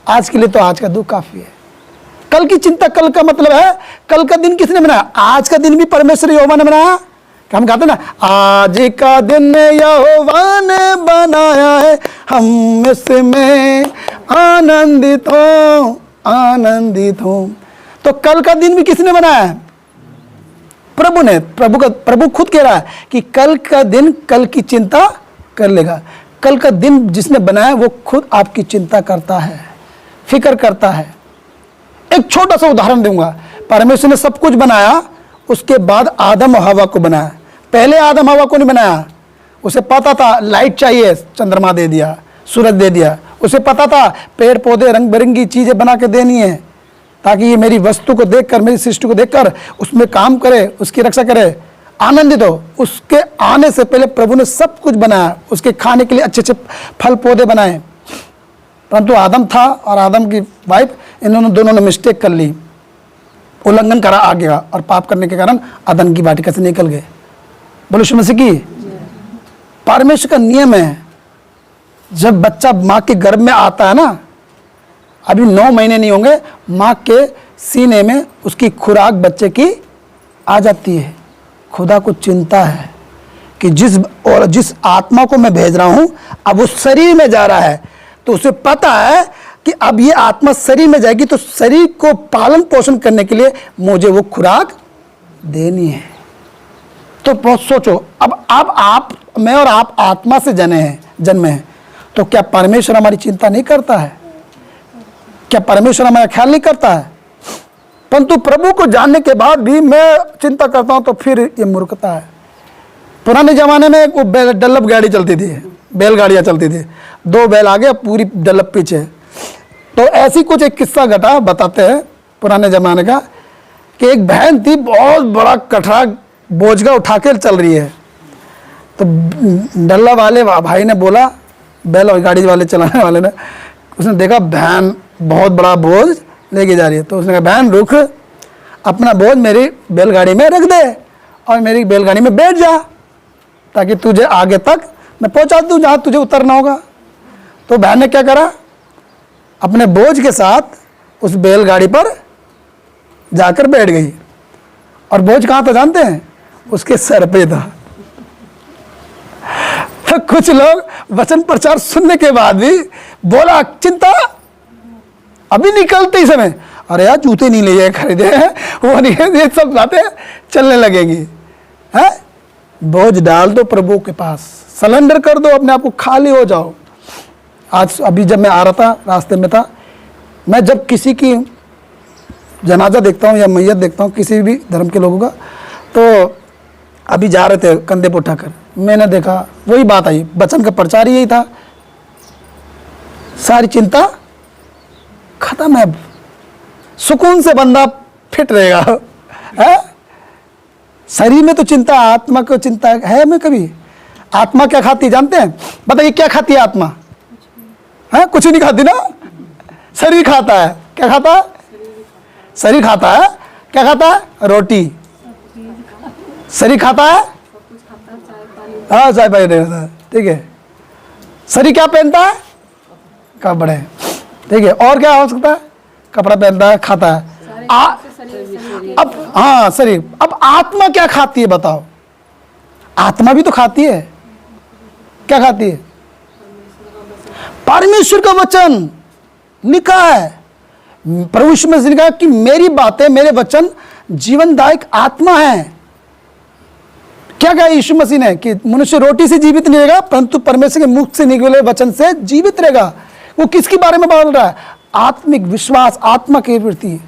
आज के लिए तो आज का दुख काफी है। कल की चिंता, कल का मतलब है कल का दिन किसने बनाया? आज का दिन भी परमेश्वर यहोवा ने बनाया। हम कहते हैं ना, आज का दिन यहोवा ने बनाया है, हम इसमें आनंदित हो, आनंदित हो। तो कल का दिन भी किसने बनाया है? प्रभु ने। प्रभु खुद कह रहा है कि कल का दिन कल की चिंता कर लेगा। कल का दिन जिसने बनाया वो खुद आपकी चिंता करता है, फिक्र करता है। एक छोटा सा उदाहरण दूंगा। परमेश्वर ने सब कुछ बनाया, उसके बाद आदम और हवा को बनाया। पहले आदम हवा को नहीं बनाया। उसे पता था लाइट चाहिए, चंद्रमा दे दिया, सूरज दे दिया। उसे पता था पेड़ पौधे रंग बिरंगी चीजें बना के देनी है, ताकि ये मेरी वस्तु को देखकर, मेरी सृष्टि को देखकर उसमें काम करे, उसकी रक्षा करे, आनंदित हो। उसके आने से पहले प्रभु ने सब कुछ बनाया, उसके खाने के लिए अच्छे अच्छे फल पौधे बनाए। परंतु आदम था और आदम की वाइफ, इन्होंने दोनों ने मिस्टेक कर ली, उल्लंघन करा आ गया, और पाप करने के कारण अदन की वाटिका से निकल गए। बोलो यीशु मसीह की। परमेश्वर का नियम है, जब बच्चा माँ के गर्भ में आता है ना, अभी 9 महीने नहीं होंगे, माँ के सीने में उसकी खुराक बच्चे की आ जाती है। खुदा को चिंता है कि जिस आत्मा को मैं भेज रहा हूं, अब वो शरीर में जा रहा है, तो उसे पता है कि अब ये आत्मा शरीर में जाएगी, तो शरीर को पालन पोषण करने के लिए मुझे वो खुराक देनी है। तो बहुत सोचो, अब आप, मैं और आप आत्मा से जन्मे हैं, तो क्या परमेश्वर हमारी चिंता नहीं करता है? क्या परमेश्वर हमारा ख्याल नहीं करता है? परंतु प्रभु को जानने के बाद भी मैं चिंता करता हूं, तो फिर ये मूर्खता है। पुराने जमाने में वो डल्लप गाड़ी चलती थी, बैलगाड़ियां चलती थी, 2 बैल आगे, पूरी डल्लप पीछे। तो ऐसी कुछ एक किस्सा घटा, बताते हैं पुराने जमाने का, कि एक बहन थी, बहुत बड़ा कठरा बोझगा उठा के चल रही है। तो डल्ला वाले भाई ने बोला, बैल और गाड़ी वाले चलाने वाले ने, उसने देखा बहन बहुत बड़ा बोझ लेके जा रही है, तो उसने कहा बहन रुक, अपना बोझ मेरी बैलगाड़ी में रख दे और मेरी बैलगाड़ी में बैठ जा, ताकि तुझे आगे तक मैं पहुंचा दूं जहां तुझे उतरना होगा। तो बहन ने क्या करा, अपने बोझ के साथ उस बैलगाड़ी पर जाकर बैठ गई। और बोझ कहां था जानते हैं? उसके सर पे था। तो कुछ लोग वचन प्रचार सुनने के बाद भी बोला चिंता, अभी निकलते ही समय, अरे यार जूते नहीं ले जाए खरीदे हैं, वो नहीं, ये सब बातें चलने लगेंगी। है बोझ डाल दो प्रभु के पास, सरेंडर कर दो, अपने आप को खाली हो जाओ। आज अभी जब मैं आ रहा था, रास्ते में था, मैं जब किसी की जनाजा देखता हूँ या मैयत देखता हूँ किसी भी धर्म के लोगों का, तो अभी जा रहे थे कंधे पर उठाकर, मैंने देखा वही बात आई, वचन का प्रचार यही था, सारी चिंता खत्म है, सुकून से बंदा फिट रहेगा। है शरीर में तो चिंता, आत्मा को चिंता है में कभी? आत्मा क्या खाती है जानते हैं? बताइए क्या खाती है आत्मा? है कुछ नहीं खाती ना, शरीर खाता है। क्या खाता है? शरीर खाता है। क्या खाता है? रोटी। शरीर खाता है, हाँ चाय पानी रहता है, ठीक है। शरीर क्या पहनता है? कपड़े, ठीक है। और क्या हो सकता है? कपड़ा पहनता है, खाता है। अब हाँ शरीर, अब आत्मा क्या खाती है बताओ? आत्मा भी तो खाती है। क्या खाती है? परमेश्वर का वचन लिखा है। प्रभु यीशु मसीह ने कहा कि मेरी बातें, मेरे वचन जीवनदायक आत्मा है। क्या कहा यीशु मसीह ने? कि मनुष्य रोटी से जीवित नहीं रहेगा, परंतु परमेश्वर के मुख से निकले वचन से जीवित रहेगा। वो किसके बारे में बोल रहा है? आत्मिक विश्वास, आत्मा के प्रति।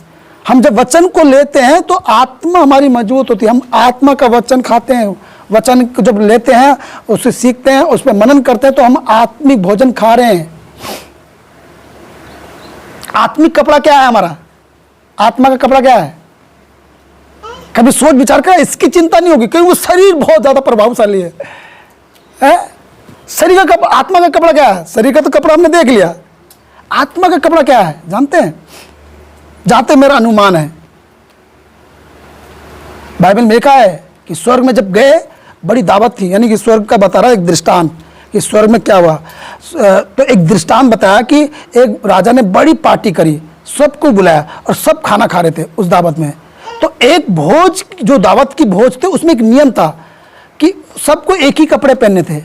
हम जब वचन को लेते हैं तो आत्मा हमारी मजबूत होती है। हम आत्मा का वचन खाते हैं, वचन को जब लेते हैं, उससे सीखते हैं, उस पर मनन करते हैं, तो हम आत्मिक भोजन खा रहे हैं। आत्मिक कपड़ा क्या है हमारा? आत्मा का कपड़ा क्या है? कभी सोच विचार कर, इसकी चिंता नहीं होगी क्योंकि वो शरीर बहुत ज्यादा प्रभावशाली है? शरीर का कपड़ा, आत्मा का कपड़ा क्या है? शरीर का तो कपड़ा हमने देख लिया, आत्मा का कपड़ा क्या है जानते हैं? जाते मेरा अनुमान है, बाइबल में लिखा है कि स्वर्ग में जब गए बड़ी दावत थी, यानी कि स्वर्ग का बता रहा है एक दृष्टांत कि स्वर्ग में क्या हुआ। तो एक दृष्टांत बताया कि एक राजा ने बड़ी पार्टी करी, सबको बुलाया और सब खाना खा रहे थे उस दावत में। तो एक भोज, जो दावत की भोज थे उसमें एक नियम था कि सबको एक ही कपड़े पहनने थे।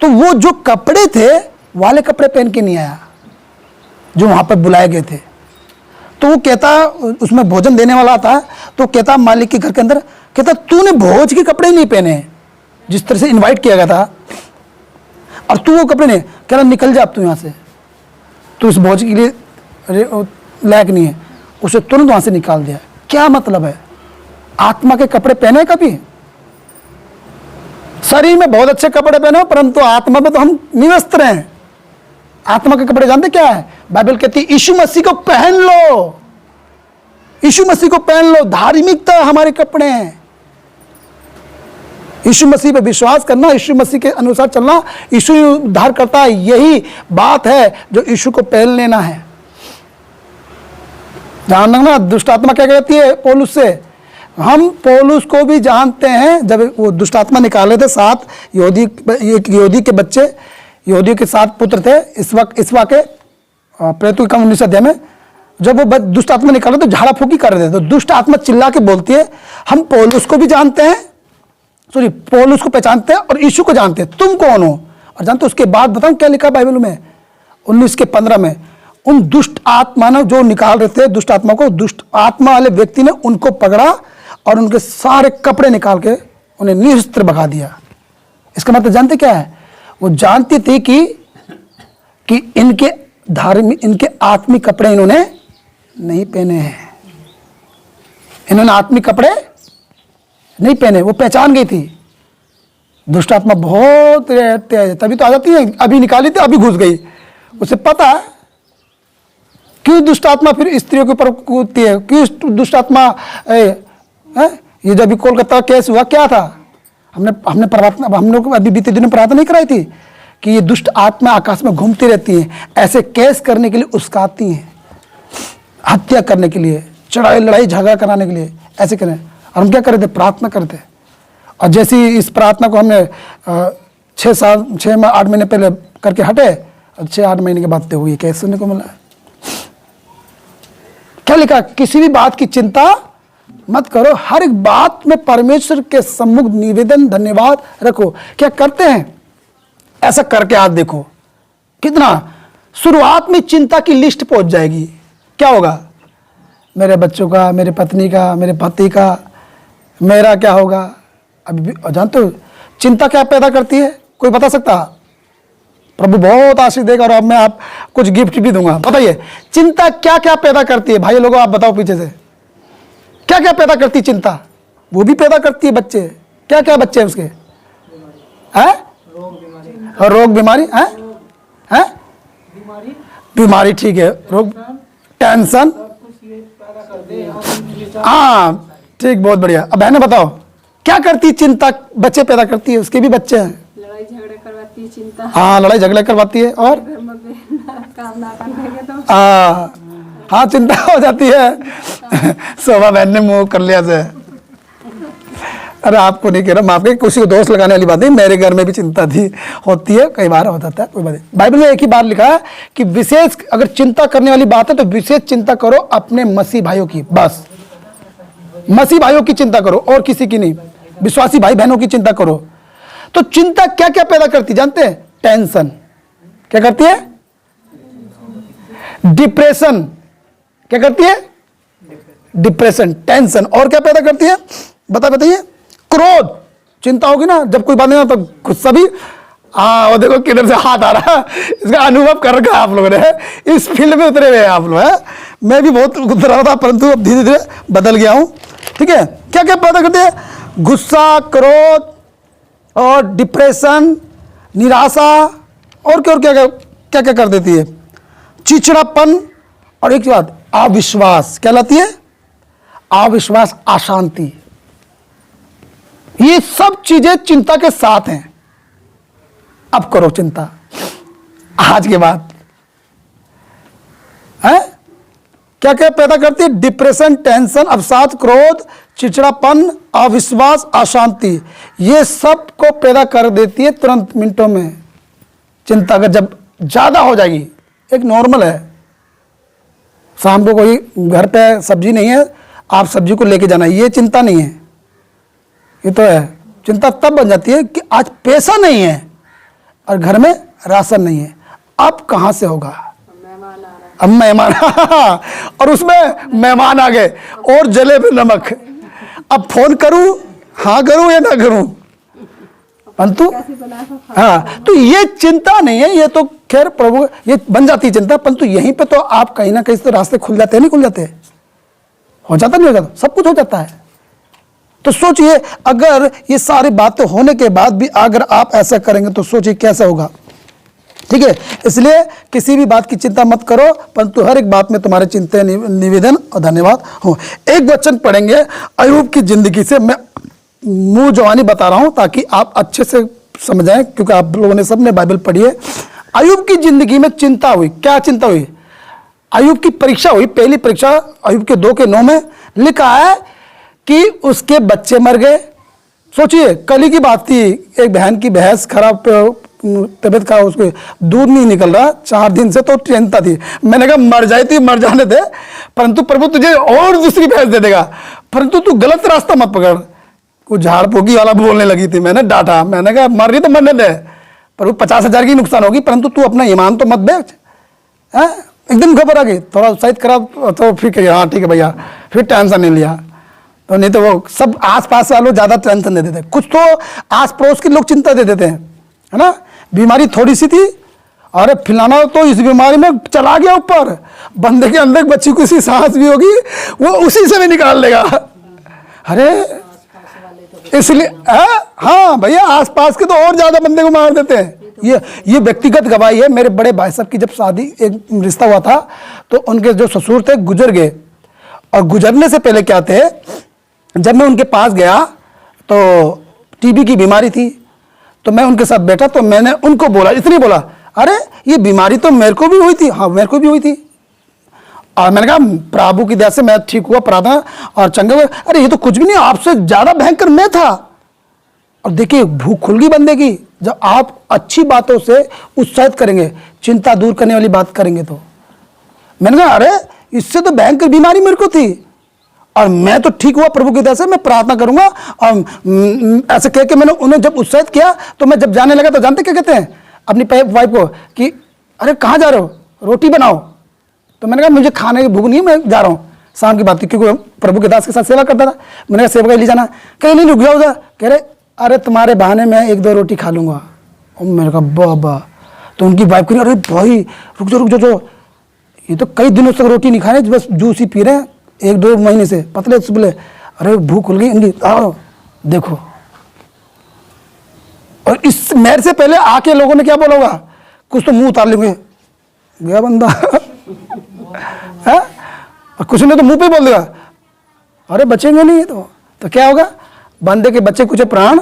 तो वो जो कपड़े थे वाले कपड़े पहन के नहीं आया जो वहां पर बुलाए गए थे। तो वो कहता, उसमें भोजन देने वाला था, तो कहता मालिक के घर के अंदर, कहता तूने भोज के कपड़े नहीं पहने जिस तरह से इनवाइट किया गया था, और तू वो कपड़े नहीं, कह रहा निकल जा अब तू यहाँ से, तू इस भोज के लिए लायक नहीं है। उसे तुरंत वहां से निकाल दिया। क्या मतलब है? आत्मा के कपड़े पहने कभी? शरीर में बहुत अच्छे कपड़े पहने परंतु आत्मा में तो हम निवस्त्र हैं। आत्मा के कपड़े जानते क्या है? बाइबल कहती है यीशु मसीह को पहन लो, यीशु मसीह को पहन लो। धार्मिकता हमारे कपड़े हैं। यीशु मसीह पे विश्वास करना, यीशु मसीह के अनुसार चलना, यीशु उद्धार करता है, यही बात है जो यीशु को पहन लेना है। ध्यान रखना, दुष्ट आत्मा क्या कहती है पौलुस से? हम पौलुस को भी जानते हैं। जब वो दुष्ट आत्मा निकाले थे 7 यहूदी के बच्चे, यहूदी के 7 पुत्र थे, इसवा के प्रेरितों के काम 19 अध्याय में जब वो दुष्ट आत्मा निकाले तो झाड़ा फूकी कर रहे थे। तो दुष्ट आत्मा चिल्ला के बोलती है हम पौलुस को भी जानते हैं, सॉरी पौलुस को पहचानते हैं और यीशु को जानते हैं, तुम कौन हो? और जानते उसके बाद बताऊं क्या लिखा बाइबल में 19:15 में? उन दुष्ट आत्मा ने जो निकाल रहे थे दुष्ट आत्मा को, दुष्ट आत्मा वाले व्यक्ति ने उनको पकड़ा और उनके सारे कपड़े निकाल के उन्हें निस्त्र भगा दिया। इसका मतलब जानते क्या है? वो जानती थी कि इनके धार्मिक, इनके आत्मिक कपड़े इन्होंने नहीं पहने हैं, इन्होंने आत्मिक कपड़े नहीं पहने। वो पहचान गई थी। दुष्ट आत्मा बहुत तेज, तभी तो आ जाती है। अभी निकाली थी, अभी घुस गई। उसे पता है क्यों दुष्ट आत्मा फिर स्त्रियों के ऊपर कूदती है, क्यों दुष्ट आत्मा ये जब भी कोलकाता केस हुआ क्या था, हमने प्रार्थना, हम लोग अभी बीते दिनों प्रार्थना नहीं कराई थी कि ये दुष्ट आत्मा आकाश में घूमती रहती हैं, ऐसे केस करने के लिए उस्काती हैं, हत्या करने के लिए, लड़ाई झगड़ा कराने के लिए, ऐसे करें। और हम क्या कर रहे थे? प्रार्थना करते। और जैसी इस प्रार्थना को हमने 6-8 महीने पहले करके हटे, 6-8 महीने के बाद हुई केस सुनने को मिला। क्या लिखा? किसी भी बात की चिंता मत करो, हर एक बात में परमेश्वर के सम्मुख निवेदन धन्यवाद रखो। क्या करते हैं? ऐसा करके आज देखो कितना शुरुआत में चिंता की लिस्ट पहुंच जाएगी। क्या होगा? मेरे बच्चों का, मेरे पत्नी का, मेरे पति का, मेरा क्या होगा? अभी जानते हो चिंता क्या पैदा करती है? कोई बता सकता? प्रभु बहुत आशीष देगा और अब मैं आप कुछ गिफ्ट भी दूंगा। बताइए चिंता क्या क्या पैदा करती है? भाई लोगों आप बताओ पीछे से क्या क्या पैदा करती है चिंता? वो भी पैदा करती है बच्चे। क्या क्या बच्चे हैं उसके? हैं? रोग बीमारी है, हैं? बीमारी ठीक है, रोग, टेंशन, हाँ ठीक, बहुत बढ़िया। अब बहने बताओ क्या करती चिंता? बच्चे पैदा करती है, उसके भी बच्चे हैं। लड़ाई झगड़ा करवाती है चिंता। हाँ लड़ाई झगड़ा करवाती है और काम ना करने तो हाँ चिंता हो जाती है। शोभा बहन ने मुंह कर लिया से। अरे आपको नहीं कह रहा, माफ करिए, किसी को दोष लगाने वाली बात नहीं, मेरे घर में भी चिंता थी, होती है, कई बार हो जाता है, कोई बात नहीं। बाइबल में एक ही बार लिखा है कि विशेष अगर चिंता करने वाली बात है तो विशेष चिंता करो अपने मसीह भाइयों की, बस मसीह भाइयों की चिंता करो और किसी की नहीं, विश्वासी भाई बहनों की चिंता करो। तो चिंता क्या क्या पैदा करती जानते हैं? टेंशन। क्या करती है? डिप्रेशन। क्या करती है? Depression, tension. और क्या पैदा करती है? बताइए। क्रोध। चिंता होगी ना, जब कोई बात नहीं हो तो गुस्सा भी। हाँ वो देखो किधर से हाथ आ रहा है, इसका अनुभव कर रखा है आप लोगों ने, इस फील्ड में उतरे हुए हैं आप लोग। है मैं भी बहुत उतर रहा था परंतु अब धीरे धीरे बदल गया हूं। ठीक है, क्या क्या पैदा करते हैं? गुस्सा, क्रोध और डिप्रेशन, निराशा, और क्या क्या क्या कर देती है? चिड़चिड़ापन, और एक बात अविश्वास। क्या लाती है? अविश्वास, अशांति। ये सब चीजें चिंता के साथ हैं। अब करो चिंता आज के बाद है। क्या क्या पैदा करती है? डिप्रेशन, टेंशन, अवसाद, क्रोध, चिड़चिड़ापन, अविश्वास, अशांति, ये सब को पैदा कर देती है तुरंत मिनटों में चिंता। अगर जब ज्यादा हो जाएगी, एक नॉर्मल है, शाम को कोई घर पे सब्जी नहीं है, आप सब्जी को लेके जाना, ये चिंता नहीं है, ये तो है। चिंता तब बन जाती है कि आज पैसा नहीं है और घर में राशन नहीं है, अब कहां से होगा? मेहमान आ रहा है। अब मेहमान और उसमें मेहमान आ गए और जले पे नमक। अब फोन करूं, हाँ करूं या ना करूं? परंतु कैसे बना के खा- हाँ, तो ये चिंता नहीं है, ये तो खैर प्रभु, ये बन जाती है चिंता। परंतु यहीं पे तो आप कहीं ना कहीं से रास्ते खुल जाते हैं, नहीं खुल जाते? हो जाता नहीं हो जाता? सब कुछ हो जाता है। तो सोचिए, अगर ये सारी बातें होने के बाद भी अगर आप ऐसा करेंगे तो सोचिए कैसा होगा। ठीक है, इसलिए किसी भी बात की चिंता मत करो, परंतु हर एक बात में तुम्हारे चिंता, निवेदन और धन्यवाद हो। एक वचन पढ़ेंगे अय्यूब की जिंदगी से, मैं मुंह जवानी बता रहा हूं ताकि आप अच्छे से समझाएं, क्योंकि आप लोगों ने सबने बाइबल पढ़ी है। अय्यूब की जिंदगी में चिंता हुई। क्या चिंता हुई? अय्यूब की परीक्षा हुई, पहली परीक्षा अय्यूब के 2:9 में लिखा है कि उसके बच्चे मर गए। सोचिए, कल ही की बात थी, एक बहन की भैंस खराब तबीयत का, उसको दूध नहीं निकल रहा 4 दिन से, तो चिंता थी। मैंने कहा मर जाए तो मर जाने दे, परंतु प्रभु तुझे और दूसरी भैंस दे देगा, परंतु तू गलत रास्ता मत पकड़। कुछ झाड़ फूकी वाला बोलने लगी थी, मैंने डांटा, मैंने कहा मर रही तो मरने दे, पर 50,000 की नुकसान होगी, परंतु तू अपना ईमान तो मत बेच। एकदम घबरा गई, थोड़ा उत्साहित करा तो फिर कहिए हाँ ठीक है भैया, फिर टेंशन नहीं लिया। तो नहीं तो वो सब आसपास वालों ज्यादा टेंशन दे देते, कुछ तो आस पड़ोस के लोग चिंता दे देते हैं, है ना। बीमारी थोड़ी सी थी, अरे फिलाना तो इस बीमारी में चला गया ऊपर, बंदे के अंदर बच्ची को सी सांस भी होगी वो उसी से भी निकाल लेगा। अरे इसलिए हाँ भैया, आसपास के तो और ज्यादा बंदे को मार देते हैं। ये व्यक्तिगत गवाही है। मेरे बड़े भाई साहब की जब शादी, एक रिश्ता हुआ था, तो उनके जो ससुर थे गुजर गए, और गुजरने से पहले क्या थे, जब मैं उनके पास गया तो टीबी की बीमारी थी, तो मैं उनके साथ बैठा, तो मैंने उनको बोला, इतनी बोला, अरे ये बीमारी तो मेरे को भी हुई थी। हाँ मेरे को भी हुई थी, और मैंने कहा प्रभु की दया से मैं ठीक हुआ, प्रार्थना और चंगे हुए। अरे ये तो कुछ भी नहीं, आपसे ज्यादा भयंकर मैं था। और देखिए भूख खुल गई बंदे की, जब आप अच्छी बातों से उत्साहित करेंगे, चिंता दूर करने वाली बात करेंगे। तो मैंने कहा अरे इससे तो भयंकर बीमारी मेरे को थी, और मैं तो ठीक हुआ प्रभु की दया से, मैं प्रार्थना करूंगा। और ऐसे कह के मैंने उन्हें जब उत्साहित किया, तो मैं जब जाने लगा तो जानते क्या कहते हैं अपनी वाइफ को कि अरे कहाँ जा रहे हो, रोटी बनाओ। तो मैंने कहा मुझे खाने की भूख नहीं, मैं जा रहा हूँ। शाम की बात थी, क्योंकि प्रभु के दास के साथ सेवा करता था। मैंने कहा सेवा ले जाना, कहीं नहीं रुक जाओ, कह रहे अरे तुम्हारे बहाने मैं 1-2 रोटी खा लूंगा। और मैंने कहा बाबा। तो उनकी वाइफ कही अरे भाई रुक जाओ, ये तो कई दिनों तक रोटी नहीं खा रहे, बस जूस ही पी रहे हैं 1-2 महीने से, पतले सुबले। अरे भूख खुल गई इनकी, आओ देखो। और इस मेरे से पहले आके लोगों ने क्या बोला होगा, कुछ तो मुंह उतार लेंगे, गया बंदा है, और कुछ ने तो मुंह पे बोल देगा अरे बचेंगे नहीं। तो क्या होगा, बंदे के बच्चे कुछ प्राण।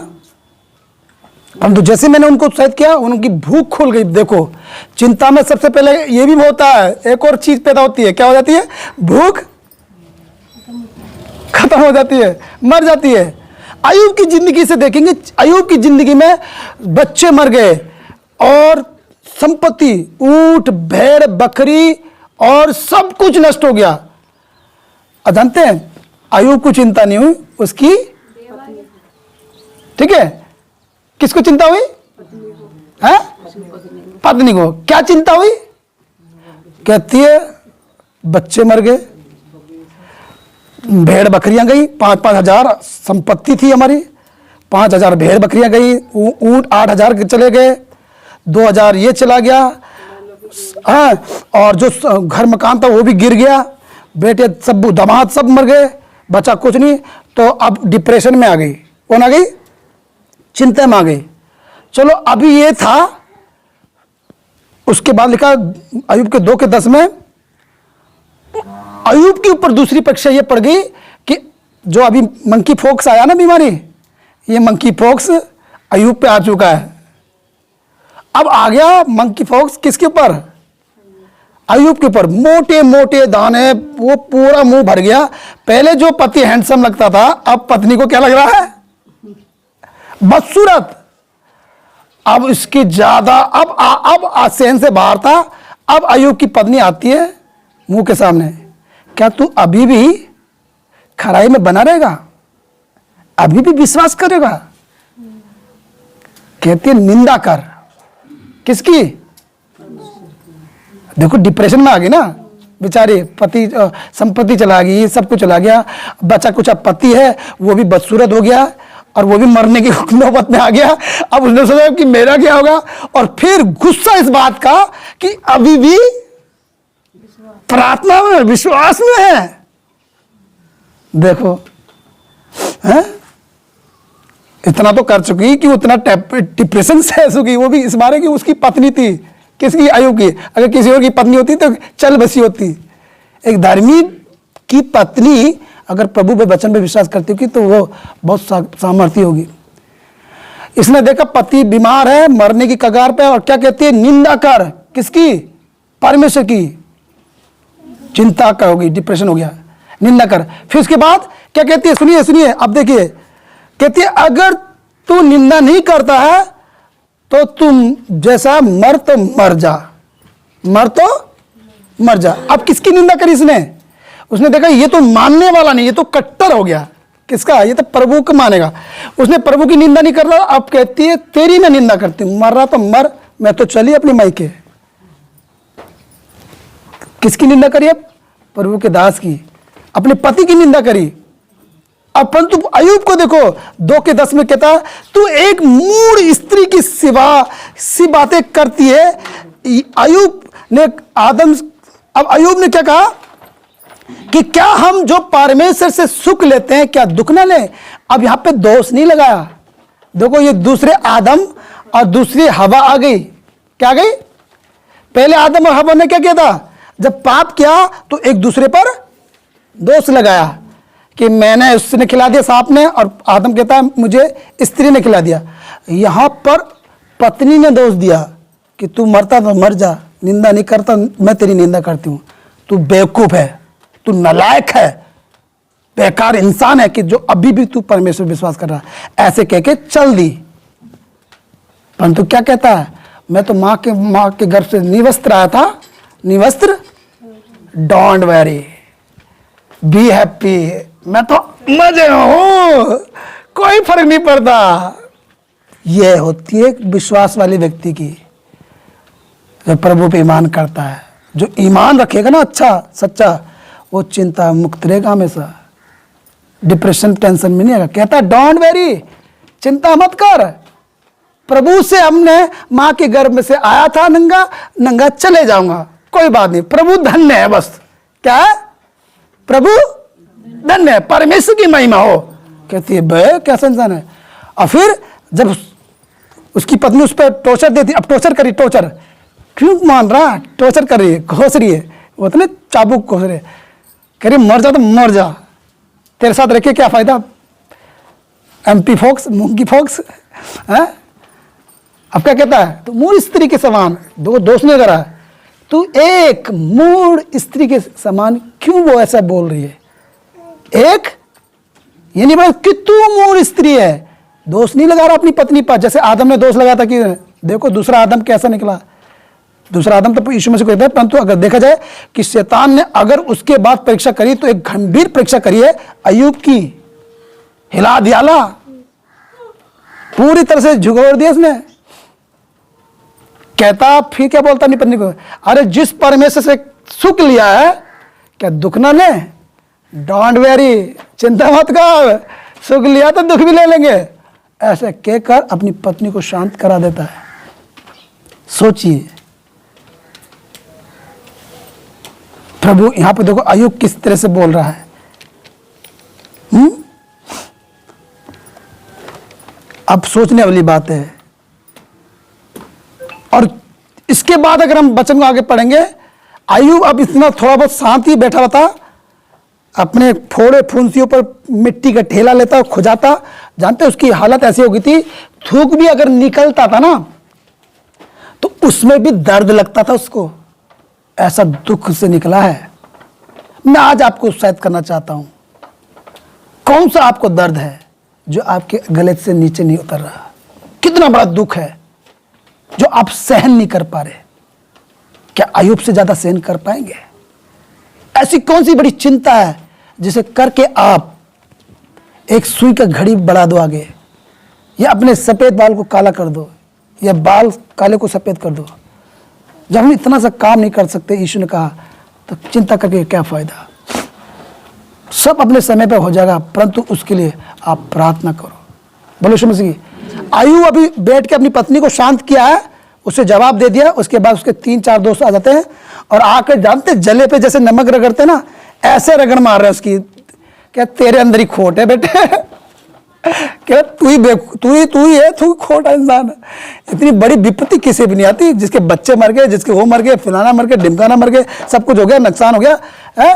हम तो जैसे मैंने उनको उत्साहित किया, उनकी भूख खुल गई। देखो चिंता में सबसे पहले ये भी होता है, एक और चीज पैदा होती है, क्या हो जाती है, भूख खत्म हो जाती है, मर जाती है। अय्यूब की जिंदगी से देखेंगे, अय्यूब की जिंदगी में बच्चे मर गए और संपत्ति, ऊंट, भेड़, बकरी और सब कुछ नष्ट हो गया। और जानते हैं अय्यूब को चिंता नहीं हुई, उसकी, ठीक है, किसको चिंता हुई है, पत्नी को। क्या चिंता हुई, कहती है बच्चे मर गए, भेड़ बकरियां गई, 5-5 हजार संपत्ति थी हमारी, 5 हजार भेड़ बकरियां गई, ऊंट 8 हजार के चले गए, 2 हजार ये चला गया, हाँ, और जो घर मकान था वो भी गिर गया, बेटे सब दामाद सब मर गए, बचा कुछ नहीं। तो अब डिप्रेशन में आ गई, कौन आ गई, चिंता में आ गई। चलो अभी ये था, उसके बाद लिखा अय्यूब के 2:10 में, अय्यूब के ऊपर दूसरी परीक्षा ये पड़ गई कि जो अभी मंकी फोक्स आया ना बीमारी, ये मंकी पॉक्स अय्यूब पे आ चुका है। अब आ गया मंकी पॉक्स किसके ऊपर? अय्यूब के ऊपर। मोटे मोटे दाने, वो पूरा मुंह भर गया। पहले जो पति हैंडसम लगता था, अब पत्नी को क्या लग रहा है? बदसूरत। अब इसकी ज्यादा अब सहन से बाहर था। अब अय्यूब की पत्नी आती है मुंह के सामने, क्या तू अभी भी खराई में बना रहेगा? अभी भी विश्वास करेगा? कहती है निंदा कर। किसकी? देखो डिप्रेशन में आ गई ना बेचारी, पति संपत्ति चला गई, सब कुछ चला गया, बचा कुछ अब पति है वो भी बदसूरत हो गया और वो भी मरने की नौबत में आ गया। अब उसने सोचा कि मेरा क्या होगा, और फिर गुस्सा इस बात का कि अभी भी प्रार्थना में, विश्वास में है। देखो है? इतना तो कर चुकी कि उतना डिप्रेशन सह चुकी, वो भी इस बारे की उसकी पत्नी थी। किसकी? अय्यूब की। अगर किसी और की पत्नी होती तो चल बसी होती। एक धार्मिक की पत्नी अगर प्रभु पे वचन पे विश्वास करती होगी तो वो बहुत सामर्थ्य होगी। इसने देखा पति बीमार है, मरने की कगार पे, और क्या कहती है? निंदा कर। किसकी? परमेश्वर की। चिंता का होगी, डिप्रेशन हो गया, निंदा कर। फिर उसके बाद क्या कहती है? सुनिए सुनिए, अब देखिए, कहती है अगर तू निंदा नहीं करता है तो तुम जैसा मर तो मर जा, मर तो मर जा। अब किसकी निंदा करी इसने? उसने देखा ये तो मानने वाला नहीं, ये तो कट्टर हो गया। किसका? ये तो प्रभु को मानेगा। उसने प्रभु की निंदा नहीं कर रहा। अब कहती है तेरी मैं निंदा करती हूं, मर रहा तो मर, मैं तो चली अपनी मायके। किसकी निंदा करी? अब प्रभु के दास की, अपने पति की निंदा करी। अब परंतु अय्यूब को देखो 2:10 में कहता तू एक मूढ़ स्त्री की सी बातें करती है। अय्यूब ने अब अय्यूब ने क्या कहा कि क्या हम जो परमेश्वर से सुख लेते हैं क्या दुख ना लें? अब यहां पे दोष नहीं लगाया। देखो ये दूसरे आदम और दूसरी हवा आ गई। क्या आ गई? पहले आदम और हवा ने क्या किया था? जब पाप किया तो एक दूसरे पर दोष लगाया कि मैंने, उसने खिला दिया सांप ने, और आदम कहता है मुझे स्त्री ने खिला दिया। यहां पर पत्नी ने दोष दिया कि तू मरता तो मर जा, निंदा नहीं करता, मैं तेरी निंदा करती हूं। तू बेवकूफ है, तू नालायक है, बेकार इंसान है कि जो अभी भी तू परमेश्वर विश्वास कर रहा है। ऐसे कह के चल दी। परंतु क्या कहता है? मैं तो माँ के गर्भ से निवस्त्र आया था, निवस्त्र। डोंट वरी, बी हैप्पी, मैं तो मजे में हूं, कोई फर्क नहीं पड़ता। यह होती है विश्वास वाले व्यक्ति की, जो प्रभु पे ईमान करता है। जो ईमान रखेगा ना अच्छा सच्चा, वो चिंता मुक्त रहेगा हमेशा, डिप्रेशन टेंशन में नहीं आएगा। कहता डोंट वेरी, चिंता मत कर, प्रभु से हमने माँ के गर्भ में से आया था नंगा, नंगा चले जाऊंगा, कोई बात नहीं, प्रभु धन्य है। बस क्या है? प्रभु धन्य है, परमेश्वर की महिमा हो। कहती है बे कैसा इंसान है। और फिर जब उसकी पत्नी उस पर टॉर्चर देती, अब टॉर्चर करी, टॉर्चर क्यों मान रहा? टॉर्चर कर रही है, घोस रही है, वो तो चाबुक घोस रहे, कह रही मर जा तो मर जा, तेरे साथ रखे क्या फायदा, एमपी फॉक्स, मूंगी फॉक्स है। अब क्या कहता है? तो मूढ़ स्त्री के समान, दो दोस्त नहीं करा, तू एक मूढ़ स्त्री के समान, क्यों वो ऐसा बोल रही है? एक ये नहीं बोल कि तू मूढ़ स्त्री है, दोष नहीं लगा रहा अपनी पत्नी पर, जैसे आदम ने दोष लगाया था कि देखो दूसरा आदम कैसा निकला। दूसरा आदम तो यीशु मसीह को कहता है, परंतु अगर देखा जाए कि शैतान ने अगर उसके बाद परीक्षा करी तो एक गंभीर परीक्षा करी है अय्यूब की, हिला दियाला, पूरी तरह से झुगोड़ दिया उसने। कहता फिर क्या बोलता अपनी पत्नी को, अरे जिस परमेश्वर से सुख लिया है क्या दुख ना ले? डोंट वेरी, चिंता मत कर, सुख लिया तो दुख भी ले लेंगे। ऐसे कहकर अपनी पत्नी को शांत करा देता है। सोचिए प्रभु यहां पर देखो अय्यूब किस तरह से बोल रहा है। अब सोचने वाली बात है। और इसके बाद अगर हम वचन को आगे पढ़ेंगे, अय्यूब अब इतना थोड़ा बहुत शांति बैठा हुआ था, अपने फोड़े फुंसियों पर मिट्टी का ठेला लेता, खुजाता। जानते उसकी हालत ऐसी हो गई थी, थूक भी अगर निकलता था ना तो उसमें भी दर्द लगता था उसको। ऐसा दुख से निकला है। मैं आज आपको उत्साहित करना चाहता हूं, कौन सा आपको दर्द है जो आपके गले से नीचे नहीं उतर रहा? कितना बड़ा दुख है जो आप सहन नहीं कर पा रहे? क्या अय्यूब से ज्यादा सहन कर पाएंगे? ऐसी कौन सी बड़ी चिंता है जिसे करके आप एक सुई का घड़ी बढ़ा दो आगे, या अपने सफेद बाल को काला कर दो, या बाल काले को सफेद कर दो? जब हम इतना सा काम नहीं कर सकते, यीशु ने कहा, तो चिंता करके क्या फायदा? सब अपने समय पे हो जाएगा, परंतु उसके लिए आप प्रार्थना करो। बोलो यीशु मसीह। अय्यूब अभी बैठ के अपनी पत्नी को शांत किया है, उसे जवाब दे दिया। उसके बाद उसके 3-4 दोस्त आ जाते हैं और आकर, जानते जले पे जैसे नमक रगड़ते ना, ऐसे रगड़ मार रहे हैं उसकी। क्या तेरे अंदर ही खोट है बेटे? क्या तू ही है, तू खोटा इंसान है। इतनी बड़ी विपत्ति किसी भी नहीं आती। जिसके बच्चे मर गए, जिसके वो मर गए, फलाना मर गए, ढिमकाना मर गए, सब कुछ हो गया, नुकसान हो गया है।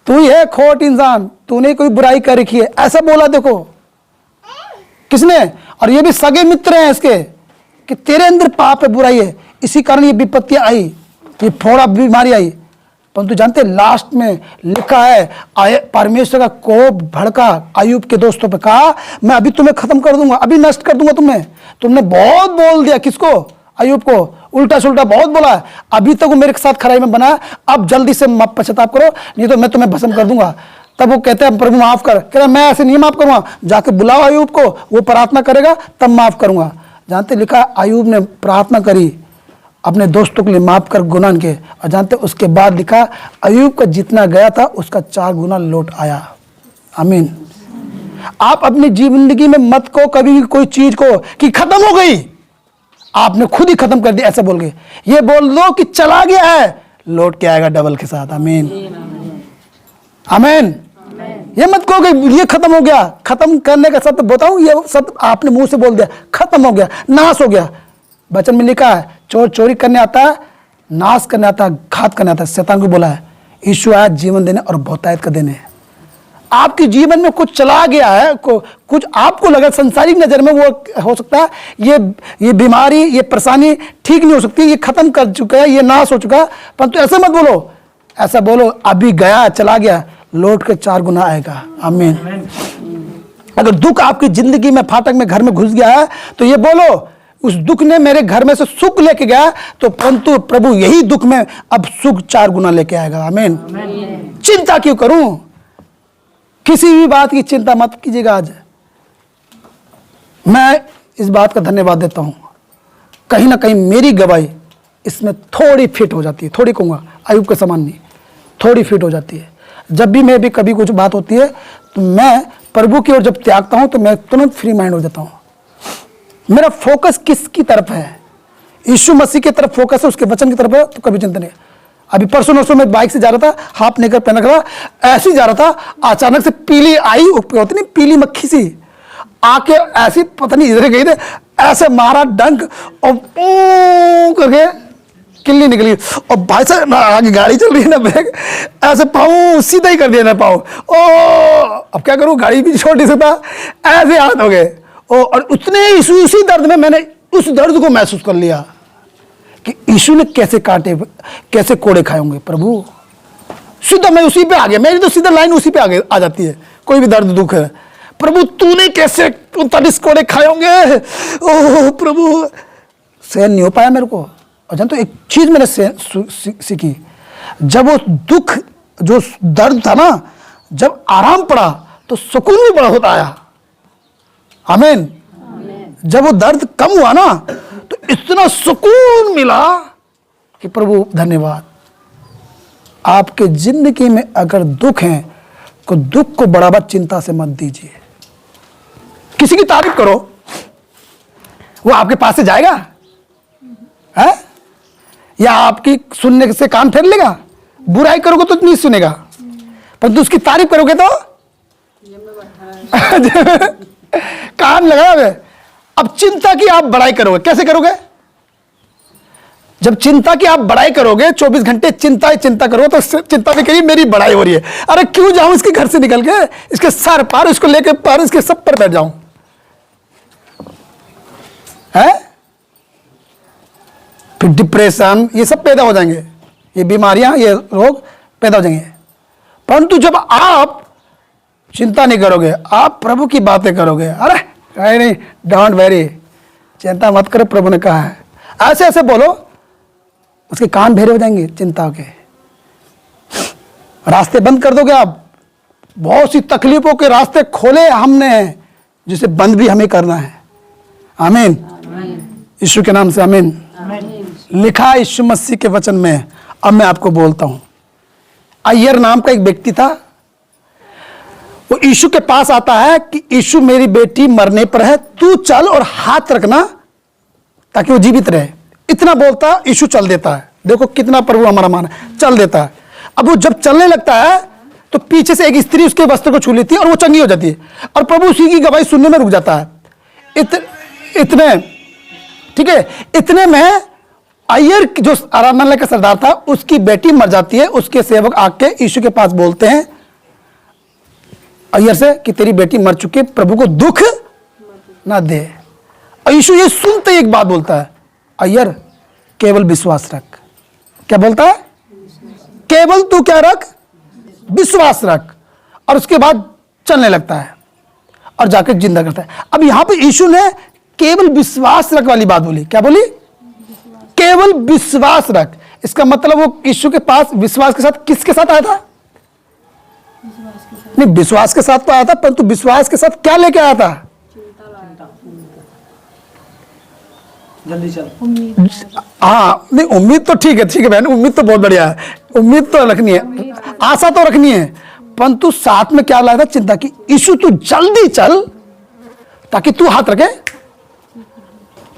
तू ही है खोट इंसान, तूने कोई बुराई कर रखी है, ऐसा बोला। देखो किसने? और ये भी सगे मित्र हैं इसके, कि तेरे अंदर पाप है, बुराई है, इसी कारण ये विपत्तियां आई, ये फोड़ा बीमारी आई। परंतु जानते लास्ट में लिखा है, परमेश्वर का कोप भड़का अय्यूब के दोस्तों पे, कहा मैं अभी तुम्हें खत्म कर दूंगा, अभी नष्ट कर दूंगा तुम्हें। तुमने बहुत बोल दिया। किसको? अय्यूब को। उल्टा सुल्टा बहुत बोला है। अभी तक वो मेरे साथ खराई में बना है, अब जल्दी से पश्चाताप करो, नहीं तो मैं तुम्हें भस्म कर दूंगा। तब वो कहते हैं प्रभु माफ कर। कह रहा मैं ऐसे नहीं माफ करूंगा, जाके बुलाओ अय्यूब को, वो प्रार्थना करेगा तब माफ करूंगा। जानते लिखा अय्यूब ने प्रार्थना करी अपने दोस्तों के लिए, माफ कर गुनाह के। और जानते उसके बाद लिखा अय्यूब का जितना गया था उसका 4 गुना लौट आया। आमीन। आप अपनी जिंदगी में मत को कभी कोई चीज को कि खत्म हो गई, आपने खुद ही खत्म कर दिया ऐसा बोल के। ये बोल दो कि चला गया है, लौट के आएगा डबल के साथ। आमीन आमीन। ये मत कहो कि ये खत्म हो गया। खत्म करने का शब्द बताऊं, ये शब्द आपने मुंह से बोल दिया, खत्म हो गया, नाश हो गया। वचन में लिखा है चोर चोरी करने आता है, नाश करने आता है, घात करने आता है। शैतान को बोला है यीशु आया जीवन देने और बहुतायत का देने। आपके जीवन में कुछ चला गया है, कुछ आपको लगा संसारिक नजर में वो हो सकता है, ये बीमारी, ये परेशानी ठीक नहीं हो सकती, ये खत्म कर चुका है, ये नाश हो चुका है। परंतु ऐसा मत बोलो, ऐसा बोलो अभी गया, चला गया, लौट के 4 गुना आएगा। आमीन। अगर दुख आपकी जिंदगी में फाटक में घर में घुस गया है तो ये बोलो उस दुख ने मेरे घर में से सुख लेके गया, तो परंतु प्रभु यही दुख में अब सुख 4 गुना लेके आएगा। आमीन। चिंता क्यों करूं? किसी भी बात की चिंता मत कीजिएगा। आज मैं इस बात का धन्यवाद देता हूं, कहीं ना कहीं मेरी गवाही इसमें थोड़ी फिट हो जाती है। थोड़ी कहूंगा, अय्यूब के समान नहीं, थोड़ी फिट हो जाती है। जब भी मैं भी कभी कुछ बात होती है तो मैं प्रभु की ओर जब त्यागता हूं तो मैं तुरंत फ्री माइंड हो जाता हूं। मेरा फोकस किसकी तरफ है? यीशु मसीह की तरफ फोकस है, उसके वचन की तरफ है, तो कभी चिंता नहीं। अभी परसों नरसों में बाइक से जा रहा था, हाफ नेकर पहना खड़ा, ऐसे ही जा रहा था, अचानक से पीली आई, होती नहीं पीली मक्खी सी आके ऐसी पता नहीं इधर गई थे, ऐसे मारा डंक और करके किल्ली निकली। और भाई साहब आगे गाड़ी चल रही है ना, बैग ऐसे पाऊँ सीधा ही कर दिया ना, पाऊँ ओ अब क्या करूँ, गाड़ी भी छोटी सी था, ऐसे हाथ हो गए। और उतने उसी दर्द में मैंने उस दर्द को महसूस कर लिया कि यीशु ने कैसे काटे, कैसे कोड़े खाए होंगे। प्रभु सीधा मैं उसी पे आ गया, मेरी तो सीधा लाइन उसी पे आ जाती है। कोई भी दर्द दुख है, प्रभु तूने कैसे 39 कोड़े खाए होंगे। ओह प्रभु, सहन नहीं हो पाया मेरे को। और जानते तो एक चीज मैंने सीखी, जब वो दुख जो दर्द था ना, जब आराम पड़ा तो सुकून भी बड़ा होता आया। आमीन। जब वो दर्द कम हुआ ना तो इतना सुकून मिला कि प्रभु धन्यवाद। आपके जिंदगी में अगर दुख है तो दुख को बढ़ावा चिंता से मत दीजिए। किसी की तारीफ करो, वो आपके पास से जाएगा है? या आपकी सुनने से कान फेर लेगा? बुराई करोगे तो नहीं सुनेगा, परंतु उसकी तारीफ करोगे तो कान लगा हुआ है। अब चिंता की आप बड़ाई करोगे, कैसे करोगे? जब चिंता की आप बड़ाई करोगे, 24 घंटे चिंता ही चिंता करो, तो चिंता भी करिए मेरी बड़ाई हो रही है, अरे क्यों जाऊं इसके घर से निकल के, इसके सर पार, इसको लेके पार, इसके सब पर बैठ जाऊं, है? फिर डिप्रेशन ये सब पैदा हो जाएंगे, ये बीमारियां, ये रोग पैदा हो जाएंगे। परंतु जब आप चिंता नहीं करोगे, आप प्रभु की बातें करोगे, अरे नहीं, डोंट वेरी, चिंता मत करो, प्रभु ने कहा है, ऐसे ऐसे बोलो, उसके कान भेरे हो जाएंगे चिंता के, रास्ते बंद कर दोगे आप। बहुत सी तकलीफों के रास्ते खोले हमने, जिसे बंद भी हमें करना है। आमीन, यीशु के नाम से आमीन। लिखा यीशु मसीह के वचन में। अब मैं आपको बोलता हूं, अय्यर नाम का एक व्यक्ति था, वो यीशु के पास आता है कि यीशु मेरी बेटी मरने पर है, तू चल और हाथ रखना ताकि वो जीवित रहे। इतना बोलता यीशु चल देता है। देखो कितना प्रभु हमारा मान है, चल देता है। अब वो जब चलने लगता है तो पीछे से एक स्त्री उसके वस्त्र को छू लेती है और वो चंगी हो जाती है, और प्रभु उसी की गवाही सुनने में रुक जाता है। इतने ठीक है, इतने में अय्यर जो आराधनालय का सरदार था, उसकी बेटी मर जाती है। उसके सेवक आके यीशु के पास बोलते हैं अय्यर से कि तेरी बेटी मर चुकी है, प्रभु को दुख ना दे। और यीशु ये सुनते ही एक बात बोलता है, अय्यर केवल विश्वास रख। क्या बोलता है? केवल तू क्या रख? विश्वास रख। और उसके बाद चलने लगता है और जाकर जिंदा करता है। अब यहां पे यीशु ने केवल विश्वास रख वाली बात बोली। क्या बोली? केवल विश्वास रख। इसका मतलब वो यीशु के पास विश्वास के साथ, किसके साथ आया था? नहीं, विश्वास के साथ तो आया था, परंतु विश्वास के साथ क्या लेके आया था? जल्दी चल। हाँ, नहीं उम्मीद तो ठीक है बहन, उम्मीद तो बहुत बढ़िया है, उम्मीद तो रखनी है, आशा तो रखनी है, परंतु साथ में क्या लाया था? चिंता की। यीशु तू जल्दी चल ताकि तू हाथ रखे।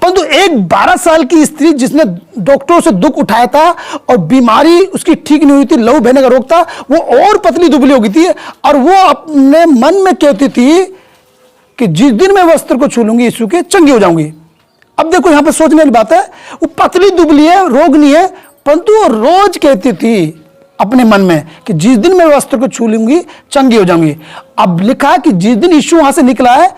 परंतु एक 12 साल की स्त्री जिसने डॉक्टरों से दुख उठाया था और बीमारी उसकी ठीक नहीं हुई थी, लहू बहने का रोग था, वो और पतली दुबली हो गई थी, और वो अपने मन में कहती थी कि जिस दिन मैं वस्त्र को छू लूंगी यीशु के, चंगी हो जाऊंगी। अब देखो यहां पे सोचने वाली बात है, वो पतली दुबली है, रोग नहीं है, परंतु वो रोज कहती थी अपने मन में कि जिस दिन मैं वस्त्र को छू लूंगी चंगी हो जाऊंगी। अब लिखा है कि जिस दिन यीशु वहां से निकला है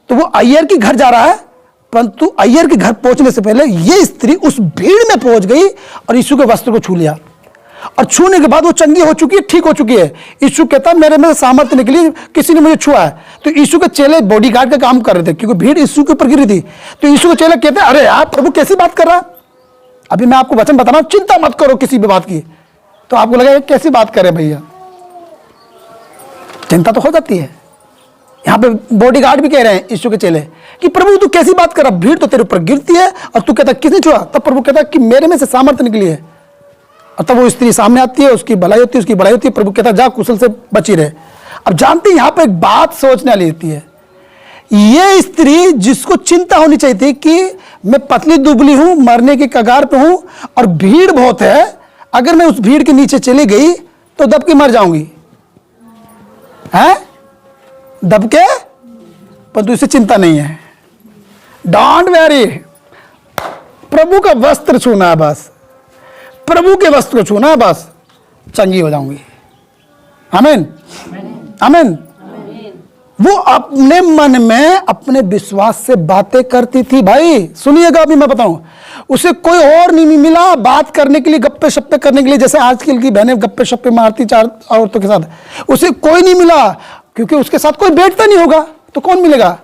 तो वो अय्यर के घर जा रहा है, परंतु अय्यर के घर पहुंचने से पहले ये स्त्री उस भीड़ में पहुंच गई और यीशु के वस्त्र को छू लिया, और छूने के बाद वो चंगी हो चुकी है, ठीक हो चुकी है। यीशु कहता है मेरे में सामर्थ्य निकली, किसी ने मुझे छुआ है। तो यीशु के चेले बॉडीगार्ड का काम कर रहे थे क्योंकि भीड़ यीशु के ऊपर गिरी थी। तो यीशु के चेले कहते हैं अरे यार प्रभु कैसी बात कर रहा है, अभी मैं आपको वचन बता रहा हूं, चिंता मत करो किसी भी बात की। तो आपको लगा कैसी बात कर रहे भैया, चिंता तो हो जाती है। यहां पे बॉडीगार्ड भी कह रहे हैं यीशु के चेले कि प्रभु तू कैसी बात कर रहा, भीड़ तो तेरे ऊपर गिरती है और तू कहता किसने छुआ? तब प्रभु कहता कि मेरे में से सामर्थ्य निकली है। और तब वो स्त्री सामने आती है, उसकी भलाई होती है, उसकी बड़ाई होती है। प्रभु कहता जा कुशल से बची रहे। अब जानते हैं यहां पे एक बात सोचने वाली होती है, ये स्त्री जिसको चिंता होनी चाहिए थी कि मैं पतली दुबली हूं, मरने के कगार पे हूं और भीड़ बहुत है, अगर मैं उस भीड़ के नीचे चली गई तो दब के मर जाऊंगी, है दब के, परंतु इसे चिंता नहीं है। डोंट वेरी, प्रभु का वस्त्र छूना है बस, प्रभु के वस्त्र को छूना है बस, चंगी हो जाऊंगी। आमीन आमीन। वो अपने मन में अपने विश्वास से बातें करती थी। भाई सुनिएगा, अभी मैं बताऊं, उसे कोई और नहीं मिला बात करने के लिए, गप्पे शप्पे करने के लिए, जैसे आजकल की बहनें गप्पे शप्पे मारती 4 औरतों के साथ, उसे कोई नहीं मिला क्योंकि उसके साथ कोई बैठता नहीं होगा तो कौन मिलेगा।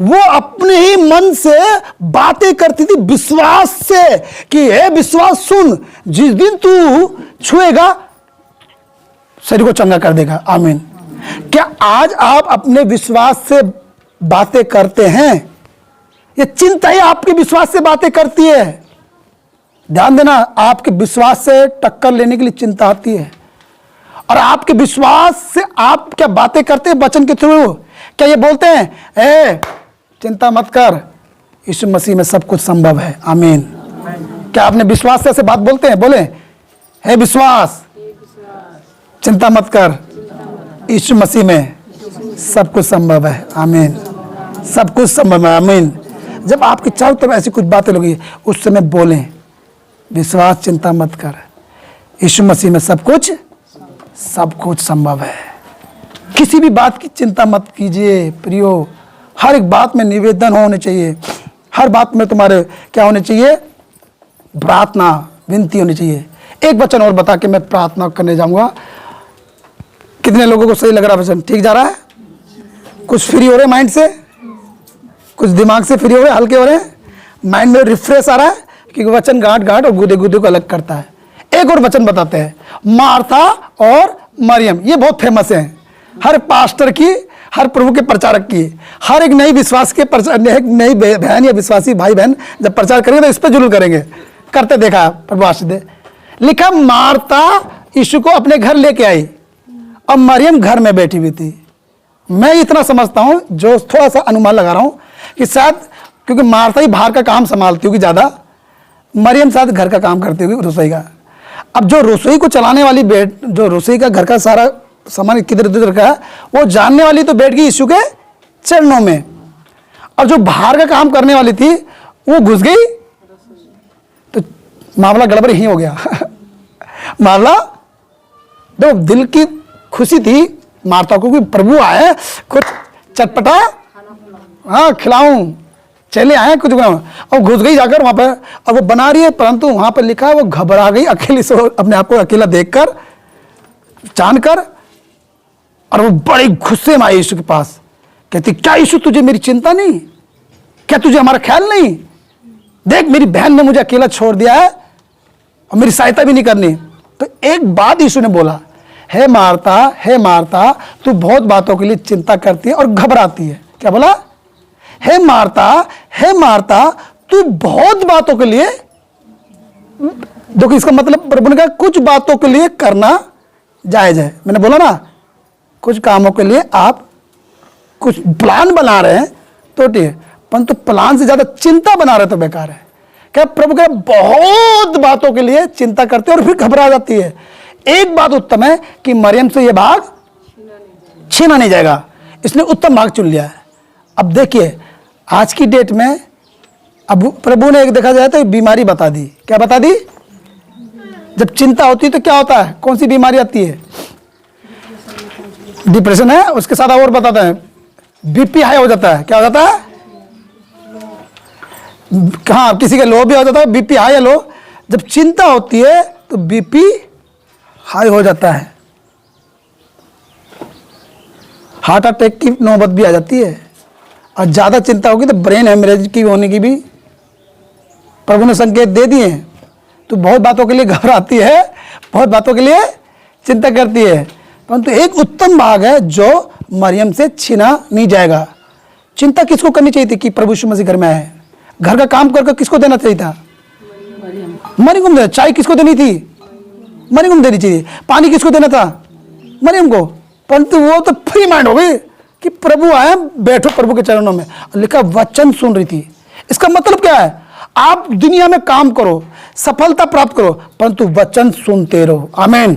वो अपने ही मन से बातें करती थी विश्वास से कि हे विश्वास सुन, जिस दिन तू छुएगा शरीर को चंगा कर देगा। आमीन। क्या आज आप अपने विश्वास से बातें करते हैं? ये चिंता ही आपके विश्वास से बातें करती है। ध्यान देना, आपके विश्वास से टक्कर लेने के लिए चिंता आती है, और आपके विश्वास से आप क्या बातें करते हैं वचन के थ्रू? क्या ये बोलते हैं ए चिंता मत कर, यीशु मसीह में सब कुछ संभव है। आमीन। क्या आपने विश्वास से ऐसे बात बोलते हैं? बोले हे विश्वास चिंता मत कर, यीशु मसीह में सब कुछ संभव है। आमीन। सब कुछ संभव है। आमीन। जब आपकी चारों तरफ ऐसी कुछ बातें लगी उस समय बोलें विश्वास चिंता मत कर, यीशु मसीह में सब कुछ संभव है। किसी भी बात की चिंता मत कीजिए प्रियो, हर एक बात में निवेदन होने चाहिए, हर बात में तुम्हारे क्या होने चाहिए, प्रार्थना विनती होनी चाहिए। एक वचन और बता के मैं प्रार्थना करने जाऊंगा। कितने लोगों को सही लग रहा है वचन? ठीक जा रहा है? कुछ फ्री हो रहे माइंड से, कुछ दिमाग से फ्री हो रहे, हल्के हो रहे हैं, माइंड में रिफ्रेश आ रहा है, क्योंकि वचन गांठ गांठ और गुदे गुदे को अलग करता है। एक और वचन बताते हैं, मार्था और मरियम, ये बहुत फेमस है, हर पास्टर की, हर प्रभु के प्रचारक की, हर एक नई विश्वास के नई बहन या विश्वासी भाई बहन जब प्रचार करेंगे तो इस पर जरूर करेंगे, करते देखा प्रभु आशीष दे। लिखा मार्था यीशु को अपने घर लेके आई और मरियम घर में बैठी हुई थी। मैं इतना समझता हूं, जो थोड़ा सा अनुमान लगा रहा हूं कि शायद क्योंकि मार्था ही बाहर का काम संभालती होगी ज्यादा, मरियम शायद घर का काम करती होगी, रसोई का। अब जो रसोई को चलाने वाली जो रसोई का घर का सारा सामान किधर उधर का है, वो जानने वाली तो बैठ गई यीशु के चरणों में, और जो बाहर का काम करने वाली थी वो घुस गई, तो मामला गड़बड़ ही हो गया। मामला तो दिल की खुशी थी मार्था को कि प्रभु आए, कुछ चटपटा हाँ खिलाऊं, चले आए कुछ बनाऊं, और घुस गई जाकर वहां पर, और वो बना रही है, परंतु वहां पर लिखा है वो घबरा गई अकेली से, अपने आप को अकेला देखकर, जानकर, और वो बड़े गुस्से में आई यीशु के पास, कहती क्या यीशु तुझे मेरी चिंता नहीं, क्या तुझे हमारा ख्याल नहीं, देख मेरी बहन ने मुझे अकेला छोड़ दिया है और मेरी सहायता भी नहीं करनी। तो एक बात यीशु ने बोला, हे मार्था तू बहुत बातों के लिए चिंता करती है और घबराती है। क्या बोला? हे मार्था तू बहुत बातों के लिए, देखो इसका मतलब प्रभु ने कहा कुछ बातों के लिए करना जायज है। मैंने बोला ना, कुछ कामों के लिए आप कुछ प्लान बना रहे हैं तो ठीक है, परंतु प्लान से ज्यादा चिंता बना रहे तो बेकार है। क्या प्रभु क्या बहुत बातों के लिए चिंता करते और फिर घबरा जाती है। एक बात उत्तम है कि मरियम से यह भाग छीना नहीं जाएगा, इसने उत्तम भाग चुन लिया है। अब देखिए आज की डेट में, अब प्रभु ने एक देखा जाए तो बीमारी बता दी। क्या बता दी? जब चिंता होती है तो क्या होता है, कौन सी बीमारी आती है? डिप्रेशन है, उसके साथ और बताते हैं बीपी हाई हो जाता है। क्या हो जाता है? हाँ, किसी का लो भी हो जाता है, बीपी हाई या लो। जब चिंता होती है तो बीपी हाई हो जाता है, हार्ट अटैक की नौबत भी आ जाती है, और ज्यादा चिंता होगी तो ब्रेन हेमरेज की होने की भी प्रभु ने संकेत दे दिए हैं। तो बहुत बातों के लिए घबराती है, बहुत बातों के लिए चिंता करती है, परंतु एक उत्तम भाग है जो मरियम से छीना नहीं जाएगा। चिंता किसको करनी चाहिए थी कि प्रभु यीशु मसीह घर में आए? घर का काम करके किसको देना चाहिए था? मरियम को देना। चाय किसको देनी थी? मरियम को देनी चाहिए। पानी किसको देना था? मरियम को। परंतु वो तो फ्री माइंड हो गई कि प्रभु आए, बैठो प्रभु के चरणों में। लिखा वचन सुन रही थी। इसका मतलब क्या है? आप दुनिया में काम करो, सफलता प्राप्त करो, परंतु वचन सुनते रहो। आमीन।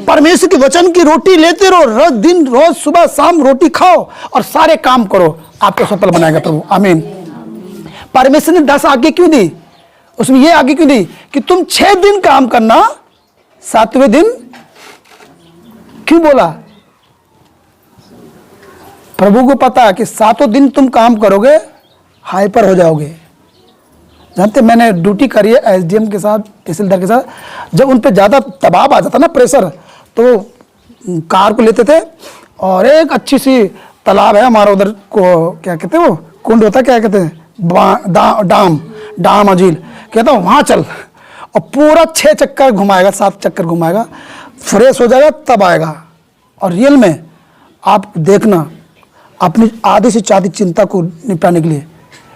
परमेश्वर के वचन की रोटी लेते रहो, रोज दिन रोज सुबह शाम रोटी खाओ और सारे काम करो, आपको सफल बनाएगा प्रभु। आमीन। परमेश्वर ने 10 आज्ञा क्यों दी? उसमें यह आज्ञा क्यों दी कि तुम 6 दिन काम करना, 7वें दिन क्यों बोला? प्रभु को पता है कि 7 दिन तुम काम करोगे हाइपर हो जाओगे। जानते, मैंने ड्यूटी करी है एसडीएम के साथ, तहसीलदार के साथ। जब उन पे ज़्यादा दबाव आ जाता ना, प्रेशर, तो कार को लेते थे और एक अच्छी सी तालाब है हमारा उधर को, क्या कहते हैं वो कुंड होता है, क्या कहते हैं, डाम झील, कहता हूँ वहाँ चल, और पूरा 6 चक्कर घुमाएगा, 7 चक्कर घुमाएगा, फ्रेश हो जाएगा तब आएगा। और रियल में आप देखना, अपनी आधी से ज़्यादा चिंता को निपटाने के लिए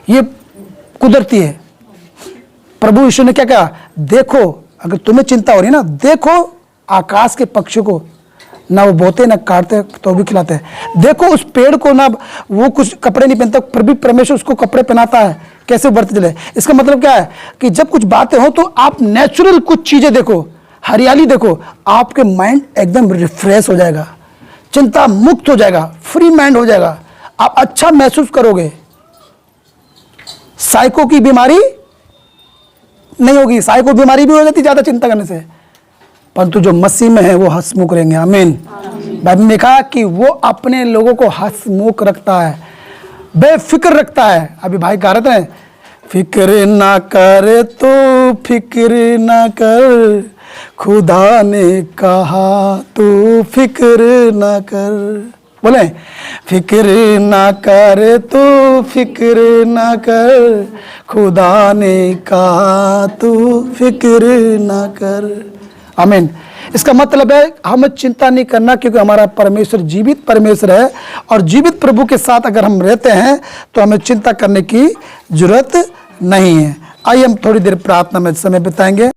ये कुदरती है। प्रभु यीशु ने क्या कहा? देखो, अगर तुम्हें चिंता हो रही है ना, देखो आकाश के पक्षी को, ना वो बोते ना काटते तो भी खिलाते हैं। देखो उस पेड़ को, ना वो कुछ कपड़े नहीं पहनता, फिर भी परमेश्वर उसको कपड़े पहनाता है, कैसे बढ़ते चले। इसका मतलब क्या है कि जब कुछ बातें हो तो आप नेचुरल कुछ चीजें देखो, हरियाली देखो, आपके माइंड एकदम रिफ्रेश हो जाएगा, चिंता मुक्त हो जाएगा, फ्री माइंड हो जाएगा, आप अच्छा महसूस करोगे। साइको की बीमारी नहीं होगी, साई को बीमारी भी हो जाती ज़्यादा चिंता करने से, परंतु जो मसीह में है वो हंसमुख रहेंगे। आमीन। बाइबल में लिखा कि वो अपने लोगों को हंसमुख रखता है, बेफिक्र रखता है। अभी भाई कह रहे थे फिक्र ना कर तो फिक्र ना कर, खुदा ने कहा तू फिक्र ना कर। बोले फिक्र ना कर तो फिक्र ना कर, खुदा ने कहा तू फिक्र ना कर। आमीन। इसका मतलब है हमें चिंता नहीं करना, क्योंकि हमारा परमेश्वर जीवित परमेश्वर है, और जीवित प्रभु के साथ अगर हम रहते हैं तो हमें चिंता करने की जरूरत नहीं है। आइए हम थोड़ी देर प्रार्थना में समय बिताएंगे।